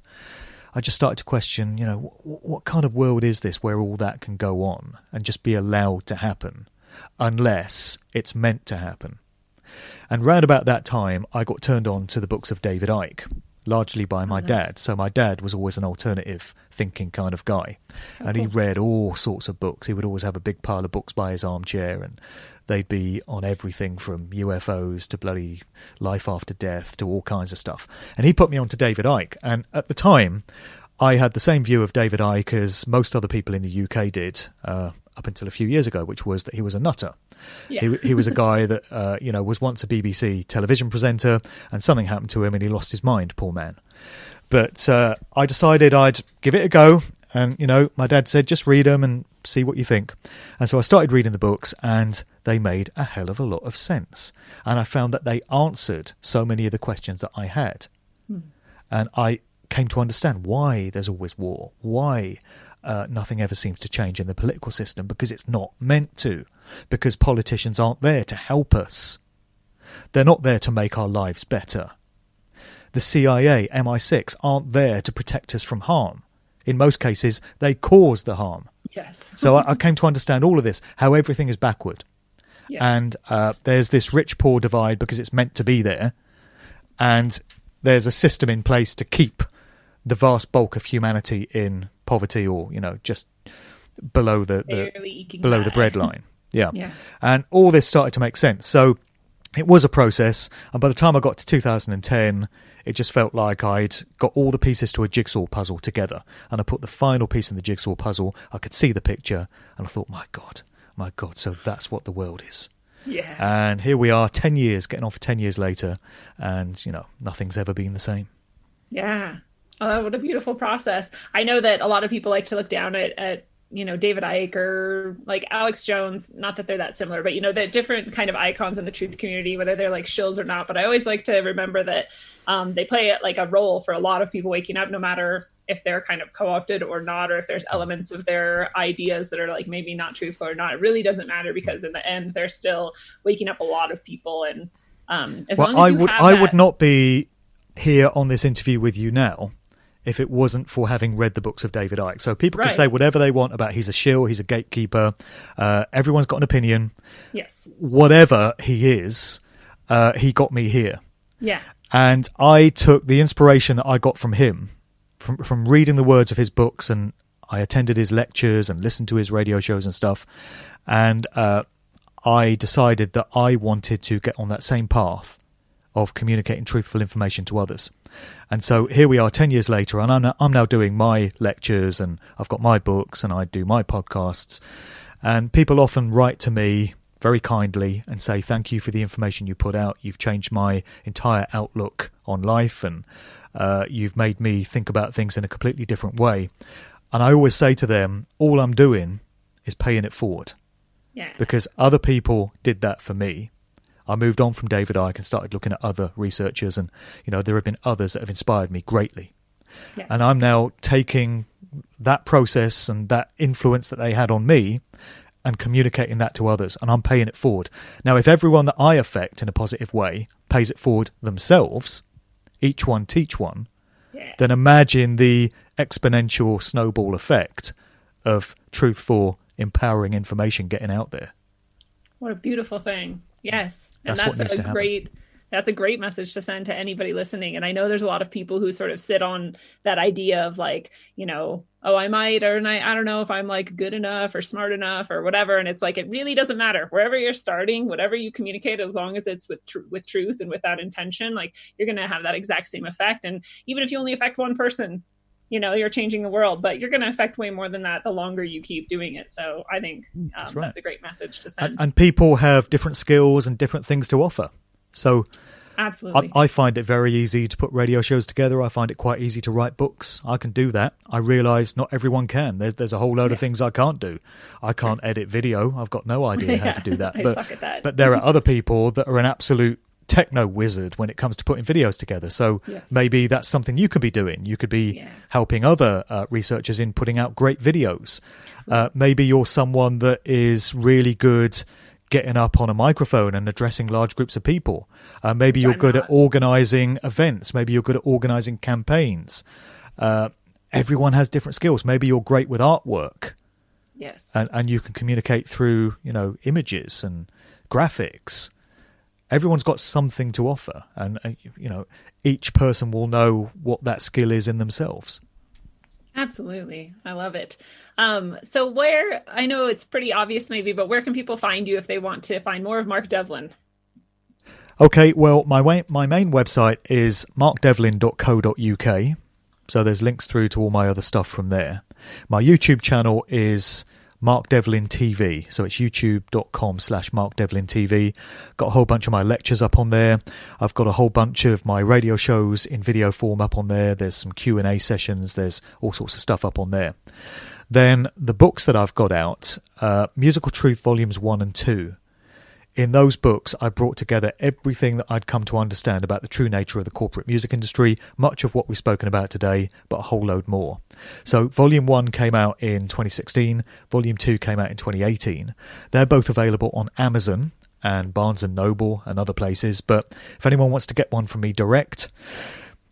B: I just started to question, you know, what kind of world is this where all that can go on and just be allowed to happen unless it's meant to happen? And round about that time, I got turned on to the books of David Icke, largely by my dad. So my dad was always an alternative thinking kind of guy. And he read all sorts of books. He would always have a big pile of books by his armchair, and they'd be on everything from UFOs to bloody life after death to all kinds of stuff. And he put me on to David Icke. And at the time, I had the same view of David Icke as most other people in the UK did up until a few years ago, which was that he was a nutter. He was a guy that, was once a BBC television presenter, and something happened to him and he lost his mind, poor man. But I decided I'd give it a go. And, my dad said, just read them and see what you think. And so I started reading the books, and they made a hell of a lot of sense. And I found that they answered so many of the questions that I had. And I came to understand why there's always war, why nothing ever seems to change in the political system, because it's not meant to, because politicians aren't there to help us. They're not there to make our lives better. The CIA, MI6 aren't there to protect us from harm. In most cases, they cause the harm.
A: Yes.
B: So I came to understand all of this, how everything is backward. Yes. And there's this rich-poor divide because it's meant to be there. And there's a system in place to keep the vast bulk of humanity in poverty or, just below the bread line. Yeah. And all this started to make sense. So it was a process. And by the time I got to 2010... it just felt like I'd got all the pieces to a jigsaw puzzle together. And I put the final piece in the jigsaw puzzle. I could see the picture. And I thought, my God, so that's what the world is.
A: Yeah.
B: And here we are, 10 years, getting on for 10 years later. And, nothing's ever been the same.
A: Yeah. Oh, what a beautiful process. I know that a lot of people like to look down at David Icke or like Alex Jones, not that they're that similar, but the different kind of icons in the truth community, whether they're like shills or not. But I always like to remember that they play like a role for a lot of people waking up, no matter if they're kind of co-opted or not, or if there's elements of their ideas that are like maybe not truthful or not. It really doesn't matter, because in the end, they're still waking up a lot of people. And as long as
B: I would not be here on this interview with you now if it wasn't for having read the books of David Icke. So people can say whatever they want about he's a shill, he's a gatekeeper. Everyone's got an opinion.
A: Yes.
B: Whatever he is, he got me here.
A: Yeah.
B: And I took the inspiration that I got from him, from reading the words of his books, and I attended his lectures and listened to his radio shows and stuff. And I decided that I wanted to get on that same path of communicating truthful information to others. And so here we are 10 years later, and I'm now doing my lectures, and I've got my books, and I do my podcasts. And people often write to me very kindly and say, thank you for the information you put out. You've changed my entire outlook on life, and you've made me think about things in a completely different way. And I always say to them, all I'm doing is paying it forward.
A: Yeah.
B: Because other people did that for me. I moved on from David Icke and started looking at other researchers, and there have been others that have inspired me greatly.
A: Yes.
B: And I'm now taking that process and that influence that they had on me and communicating that to others, and I'm paying it forward. Now, if everyone that I affect in a positive way pays it forward themselves, each one teach one, then imagine the exponential snowball effect of truthful, empowering information getting out there.
A: What a beautiful thing. Yes. And
B: That's what needs to happen.
A: That's a great message to send to anybody listening. And I know there's a lot of people who sort of sit on that idea of like, oh, I might, or I don't know if I'm like good enough or smart enough or whatever. And it's like, it really doesn't matter. Wherever you're starting, whatever you communicate, as long as it's with truth and with that intention, like you're going to have that exact same effect. And even if you only affect one person, you're changing the world, but you're going to affect way more than that the longer you keep doing it. So I think that's a great message to send.
B: And people have different skills and different things to offer. So
A: absolutely,
B: I find it very easy to put radio shows together. I find it quite easy to write books. I can do that. I realise not everyone can. There's a whole load of things I can't do. I can't edit video. I've got no idea how to do that.
A: I suck at that.
B: But there are other people that are an absolute techno wizard when it comes to putting videos together. So maybe that's something you could be doing. You could be helping other researchers in putting out great videos. Maybe you're someone that is really good getting up on a microphone and addressing large groups of people. Maybe you're good at organising events. Maybe you're good at organising campaigns. Everyone has different skills. Maybe you're great with artwork.
A: Yes.
B: And you can communicate through, images and graphics. Everyone's got something to offer, and each person will know what that skill is in themselves.
A: Absolutely. I love it. So where, I know it's pretty obvious maybe, but where can people find you if they want to find more of Mark Devlin?
B: Okay, well, my main website is markdevlin.co.uk. So there's links through to all my other stuff from there. My YouTube channel is Mark Devlin TV. So it's youtube.com/Mark Devlin TV. Got a whole bunch of my lectures up on there. I've got a whole bunch of my radio shows in video form up on there. There's some Q&A sessions. There's all sorts of stuff up on there. Then the books that I've got out, Musical Truth Volumes 1 and 2. In those books, I brought together everything that I'd come to understand about the true nature of the corporate music industry, much of what we've spoken about today, but a whole load more. So Volume 1 came out in 2016, Volume 2 came out in 2018. They're both available on Amazon and Barnes & Noble and other places, but if anyone wants to get one from me direct,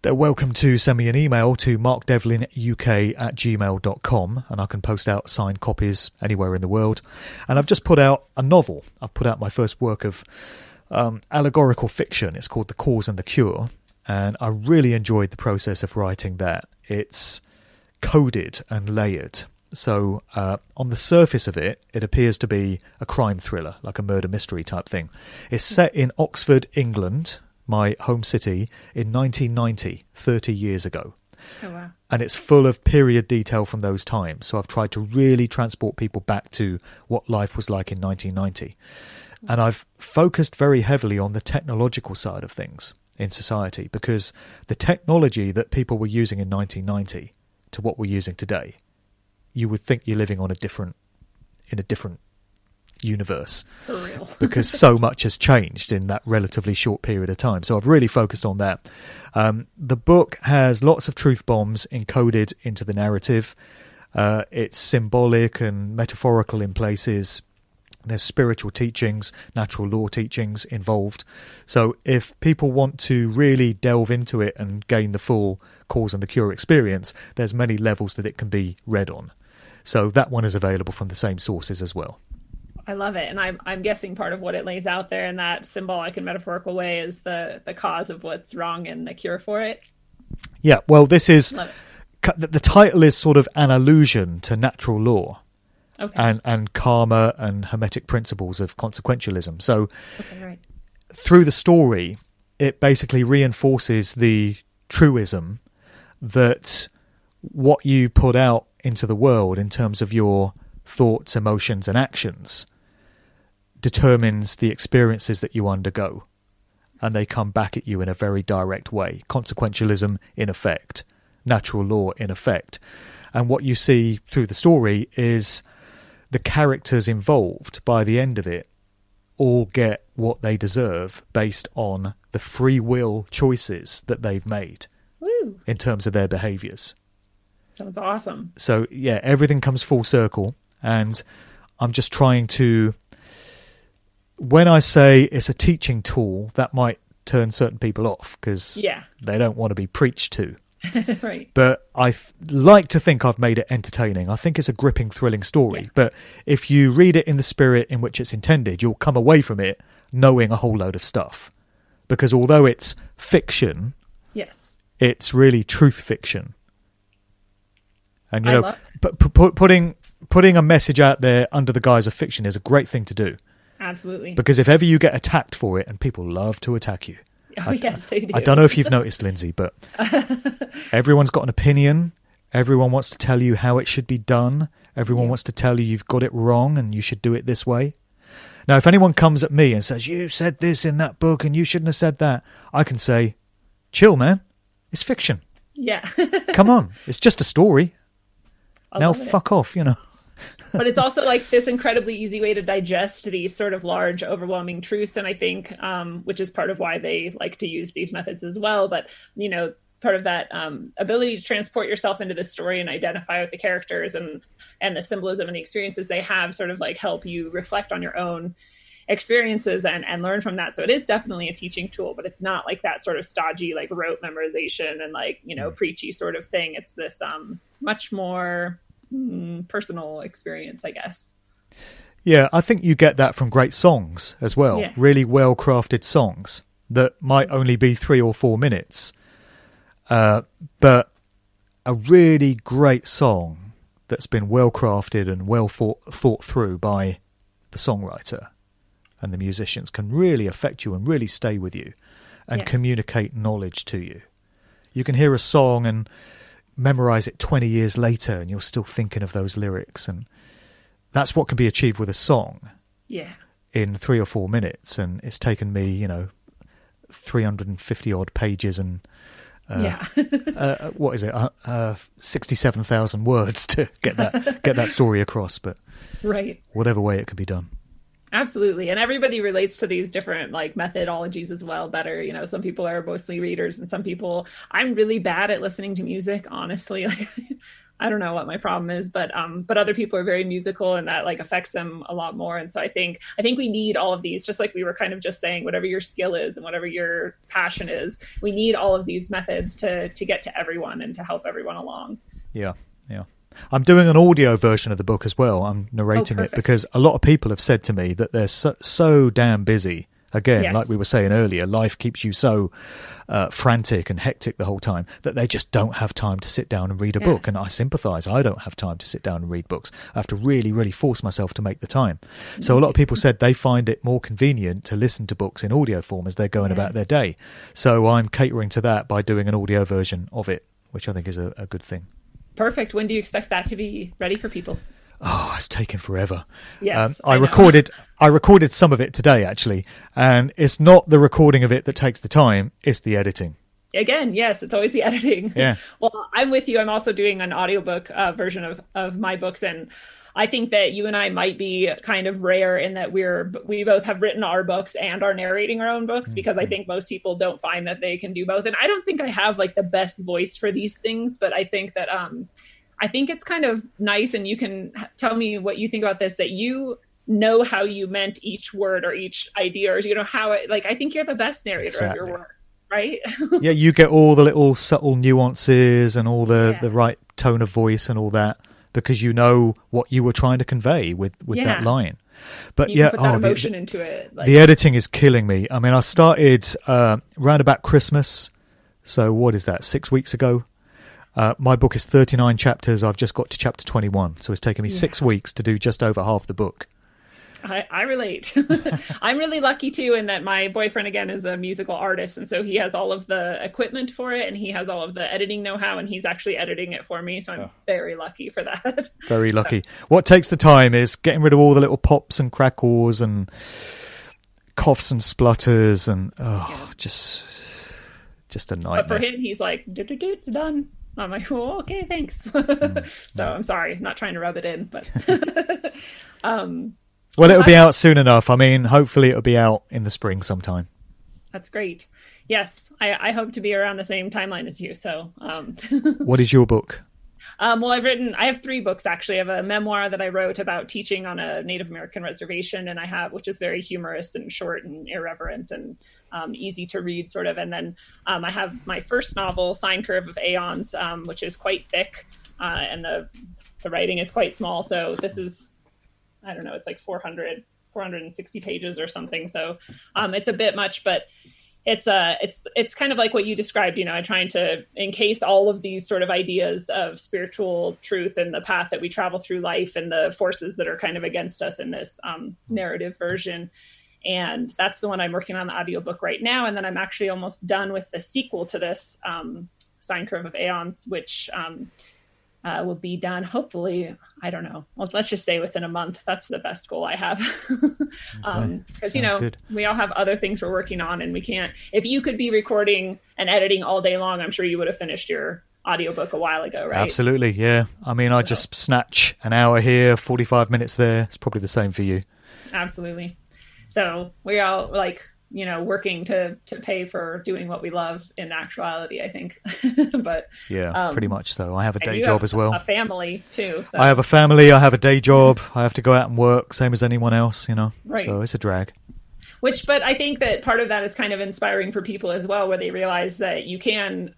B: they're welcome to send me an email to markdevlinuk@gmail.com, and I can post out signed copies anywhere in the world. And I've just put out a novel. I've put out my first work of allegorical fiction. It's called The Cause and the Cure, and I really enjoyed the process of writing that. It's coded and layered. So on the surface of it, it appears to be a crime thriller, like a murder mystery type thing. It's set in Oxford, England, my home city, in 1990, 30 years ago.
A: Oh, wow.
B: And it's full of period detail from those times. So I've tried to really transport people back to what life was like in 1990. And I've focused very heavily on the technological side of things in society, because the technology that people were using in 1990 to what we're using today, you would think you're living in a different universe.
A: For real.
B: Because so much has changed in that relatively short period of time. So I've really focused on that. The book has lots of truth bombs encoded into the narrative. It's symbolic and metaphorical in places. There's spiritual teachings, natural law teachings involved. So if people want to really delve into it and gain the full cause and the cure experience, there's many levels that it can be read on. So that one is available from the same sources as well.
A: I love it. And I'm guessing part of what it lays out there in that symbolic and metaphorical way is the cause of what's wrong and the cure for it.
B: Yeah, well, this is... The title is sort of an allusion to natural law. Okay. And karma and hermetic principles of consequentialism. So
A: right.
B: Through the story, it basically reinforces the truism that what you put out into the world in terms of your thoughts, emotions and actions determines the experiences that you undergo, and they come back at you in a very direct way. Consequentialism in effect, natural law in effect. And what you see through the story is the characters involved, by the end of it, all get what they deserve based on the free will choices that they've made.
A: Woo.
B: In terms of their behaviours.
A: Sounds awesome.
B: So, yeah, everything comes full circle. And I'm just trying to... When I say it's a teaching tool, that might turn certain people off because they don't want to be preached to.
A: Right.
B: But I like to think I've made it entertaining. I think it's a gripping, thrilling story. Yeah. But if you read it in the spirit in which it's intended, you'll come away from it knowing a whole load of stuff. Because although it's fiction,
A: yes,
B: it's really truth fiction. And, you know, putting a message out there under the guise of fiction is a great thing to do.
A: Absolutely.
B: Because if ever you get attacked for it, and people love to attack you.
A: Oh, yes, they do.
B: I don't know if you've noticed, Lindsey, but everyone's got an opinion. Everyone wants to tell you how it should be done. Everyone wants to tell you you've got it wrong and you should do it this way. Now, if anyone comes at me and says, you said this in that book and you shouldn't have said that, I can say, chill, man. It's fiction.
A: Yeah.
B: Come on. It's just a story. Now fuck off, you know.
A: But it's also like this incredibly easy way to digest these sort of large, overwhelming truths. And I think, which is part of why they like to use these methods as well. But, you know, part of that ability to transport yourself into the story and identify with the characters and the symbolism and the experiences they have sort of like help you reflect on your own experiences and learn from that. So it is definitely a teaching tool, but it's not like that sort of stodgy, like rote memorization and like, you know, preachy sort of thing. It's this much more personal experience, I guess.
B: Yeah, I think you get that from great songs as well. Yeah. Really well-crafted songs that might only be 3 or 4 minutes. But a really great song that's been well-crafted and well thought through by the songwriter and the musicians can really affect you and really stay with you and communicate knowledge to you. You can hear a song and memorize it 20 years later and you're still thinking of those lyrics, and that's what can be achieved with a song.
A: Yeah.
B: In 3 or 4 minutes, and it's taken me, 350 odd pages and what is it? 67,000 words to get that story across. But
A: right,
B: whatever way it can be done.
A: Absolutely. And everybody relates to these different like methodologies as well better. Some people are mostly readers and some people, I'm really bad at listening to music, honestly. Like, I don't know what my problem is, but other people are very musical and that like affects them a lot more. And so I think we need all of these, just like we were kind of just saying, whatever your skill is and whatever your passion is, we need all of these methods to get to everyone and to help everyone along.
B: Yeah. Yeah. I'm doing an audio version of the book as well. I'm narrating it because a lot of people have said to me that they're so damn busy. Again, yes. Like we were saying earlier, life keeps you so frantic and hectic the whole time that they just don't have time to sit down and read a book. And I sympathise. I don't have time to sit down and read books. I have to really, really force myself to make the time. So a lot of people said they find it more convenient to listen to books in audio form as they're going about their day. So I'm catering to that by doing an audio version of it, which I think is a good thing.
A: Perfect. When do you expect that to be ready for people?
B: Oh, it's taken forever.
A: Yes,
B: I recorded some of it today, actually, and it's not the recording of it that takes the time, it's the editing.
A: Again, yes, it's always the editing.
B: Yeah.
A: Well, I'm with you. I'm also doing an audiobook version of my books, and I think that you and I might be kind of rare in that we both have written our books and are narrating our own books, because I think most people don't find that they can do both. And I don't think I have like the best voice for these things, but I think that I think it's kind of nice, and you can tell me what you think about this, that you know how you meant each word or each idea, or how it, like, I think you're the best narrator of your work, right?
B: Yeah, you get all the little subtle nuances and all the right tone of voice and all that, because you know what you were trying to convey with that line. But
A: you put that emotion into it.
B: The editing is killing me. I mean, I started round about Christmas, so what is that, 6 weeks ago? My book is 39 chapters. I've just got to chapter 21. So it's taken me 6 weeks to do just over half the book.
A: I relate. I'm really lucky too, in that my boyfriend, again, is a musical artist. And so he has all of the equipment for it, and he has all of the editing know-how, and he's actually editing it for me. So I'm very lucky for that.
B: Very lucky. What takes the time is getting rid of all the little pops and crackles and coughs and splutters and just a nightmare.
A: But for him, he's like, it's done. I'm like, oh, okay, thanks. So I'm sorry, I'm not trying to rub it in, but
B: well, it'll be out soon enough. I mean, hopefully it'll be out in the spring sometime.
A: That's great. Yes, I hope to be around the same timeline as you. So
B: what is your book?
A: Well, I have 3 books, actually. I have a memoir that I wrote about teaching on a Native American reservation, and which is very humorous and short and irreverent and easy to read, sort of. And then I have my first novel, Sine Curve of Aeons, which is quite thick, and the writing is quite small. So this is, I don't know, it's like 460 pages or something. So it's a bit much, but it's kind of like what you described, I'm trying to encase all of these sort of ideas of spiritual truth and the path that we travel through life and the forces that are kind of against us in this narrative version. And that's the one I'm working on the audiobook right now. And then I'm actually almost done with the sequel to this, Sine Curve of Aeons, which will be done, hopefully, I don't know. Well, let's just say within a month. That's the best goal I have. Because,
B: good.
A: We all have other things we're working on, and we can't, if you could be recording and editing all day long, I'm sure you would have finished your audiobook a while ago, right?
B: Absolutely. Yeah. I mean, I just snatch an hour here, 45 minutes there. It's probably the same for you.
A: Absolutely. So we all working to pay for doing what we love in actuality, I think. But
B: pretty much so. I have a day job as well.
A: A family too. So.
B: I have a family. I have a day job. I have to go out and work, same as anyone else.
A: Right.
B: So it's a drag.
A: But I think that part of that is kind of inspiring for people as well, where they realize that you can,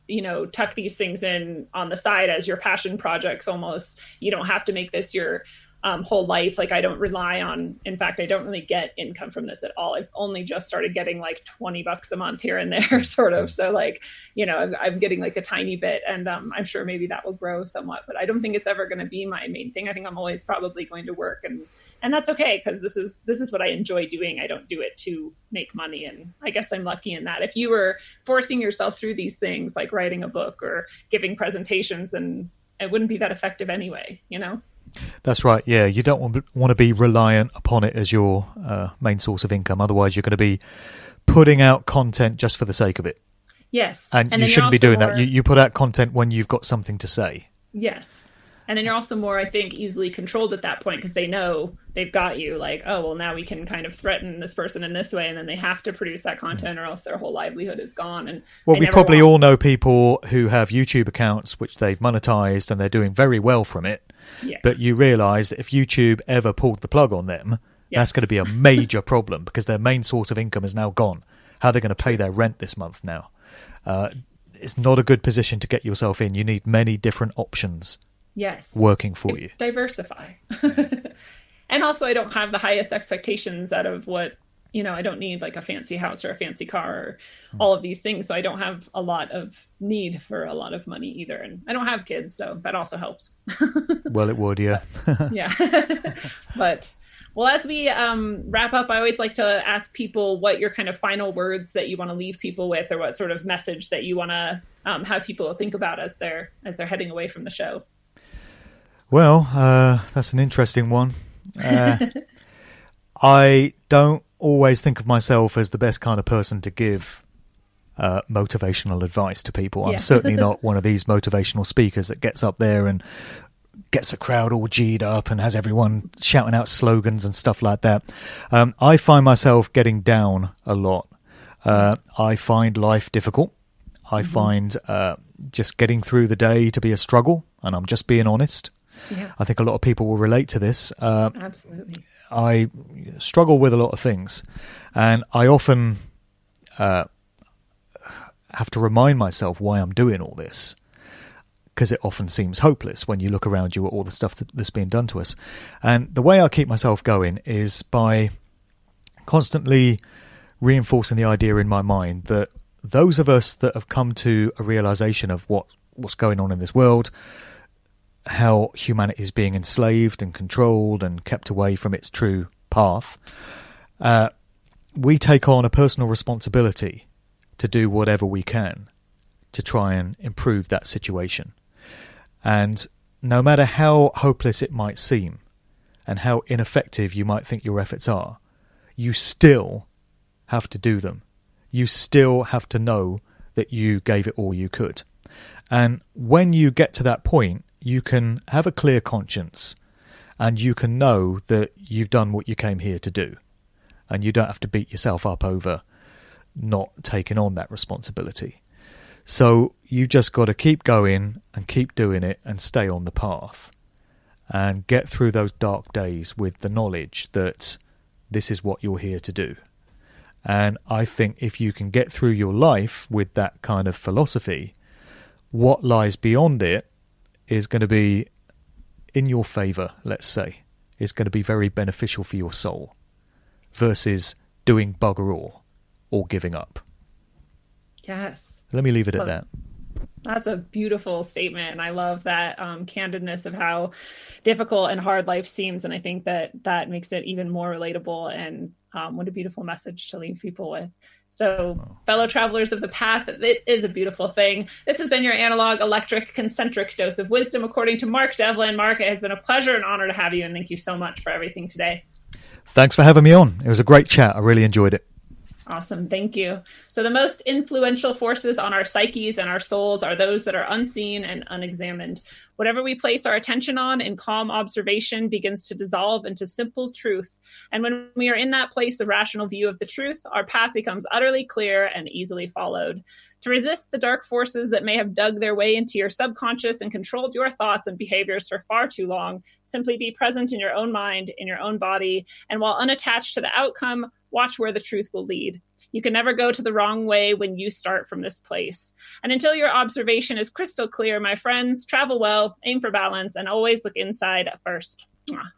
A: tuck these things in on the side as your passion projects. Almost, you don't have to make this your whole life. Like, I don't rely on, in fact, I don't really get income from this at all. I've only just started getting like $20 a month here and there, sort of. So like, I'm getting like a tiny bit, and I'm sure maybe that will grow somewhat, but I don't think it's ever going to be my main thing. I think I'm always probably going to work, and that's okay, because this is what I enjoy doing. I don't do it to make money. And I guess I'm lucky in that. If you were forcing yourself through these things, like writing a book or giving presentations, then it wouldn't be that effective anyway,
B: That's right. Yeah, you don't want to be reliant upon it as your main source of income. Otherwise, you're going to be putting out content just for the sake of it.
A: Yes.
B: And you shouldn't be doing that. You put out content when you've got something to say.
A: Yes. And then you're also more, I think, easily controlled at that point because they know they've got you. Like, oh, well, now we can kind of threaten this person in this way, and then they have to produce that content or else their whole livelihood is gone. And
B: well, we probably all know people who have YouTube accounts which they've monetized and they're doing very well from it.
A: Yeah.
B: But you realize that if YouTube ever pulled the plug on them, that's going to be a major problem because their main source of income is now gone. How are they going to pay their rent this month now? It's not a good position to get yourself in. You need many different options.
A: Yes.
B: Working for you.
A: Diversify. And also I don't have the highest expectations out of what, I don't need like a fancy house or a fancy car or all of these things. So I don't have a lot of need for a lot of money either. And I don't have kids, so that also helps.
B: Well, it would, yeah.
A: Yeah. But well, as we wrap up, I always like to ask people what your kind of final words that you want to leave people with, or what sort of message that you want to have people think about as they're heading away from the show.
B: Well, that's an interesting one. I don't always think of myself as the best kind of person to give motivational advice to people. I'm certainly not one of these motivational speakers that gets up there and gets a crowd all G'd up and has everyone shouting out slogans and stuff like that. I find myself getting down a lot. I find life difficult. I find just getting through the day to be a struggle, and I'm just being honest. Yeah. I think a lot of people will relate to this.
A: Absolutely.
B: I struggle with a lot of things, and I often have to remind myself why I'm doing all this, because it often seems hopeless when you look around you at all the stuff that's being done to us. And the way I keep myself going is by constantly reinforcing the idea in my mind that those of us that have come to a realization of what's going on in this world, how humanity is being enslaved and controlled and kept away from its true path, we take on a personal responsibility to do whatever we can to try and improve that situation. And no matter how hopeless it might seem and how ineffective you might think your efforts are, you still have to do them. You still have to know that you gave it all you could. And when you get to that point, you can have a clear conscience and you can know that you've done what you came here to do. And you don't have to beat yourself up over not taking on that responsibility. So you just got to keep going and keep doing it and stay on the path and get through those dark days with the knowledge that this is what you're here to do. And I think if you can get through your life with that kind of philosophy, what lies beyond it is going to be in your favour, let's say. It's going to be very beneficial for your soul versus doing bugger all or giving up.
A: Yes.
B: Let me leave it at that.
A: That's a beautiful statement. And I love that candidness of how difficult and hard life seems. And I think that makes it even more relatable. And what a beautiful message to leave people with. So fellow travelers of the path, it is a beautiful thing. This has been your analog, electric, concentric dose of wisdom, according to Mark Devlin. Mark, it has been a pleasure and honor to have you. And thank you so much for everything today.
B: Thanks for having me on. It was a great chat. I really enjoyed it.
A: Awesome. Thank you. So the most influential forces on our psyches and our souls are those that are unseen and unexamined. Whatever we place our attention on in calm observation begins to dissolve into simple truth. And when we are in that place of rational view of the truth, our path becomes utterly clear and easily followed. To resist the dark forces that may have dug their way into your subconscious and controlled your thoughts and behaviors for far too long, simply be present in your own mind, in your own body, and while unattached to the outcome, watch where the truth will lead. You can never go to the wrong way when you start from this place. And until your observation is crystal clear, my friends, travel well, aim for balance, and always look inside first. Mwah.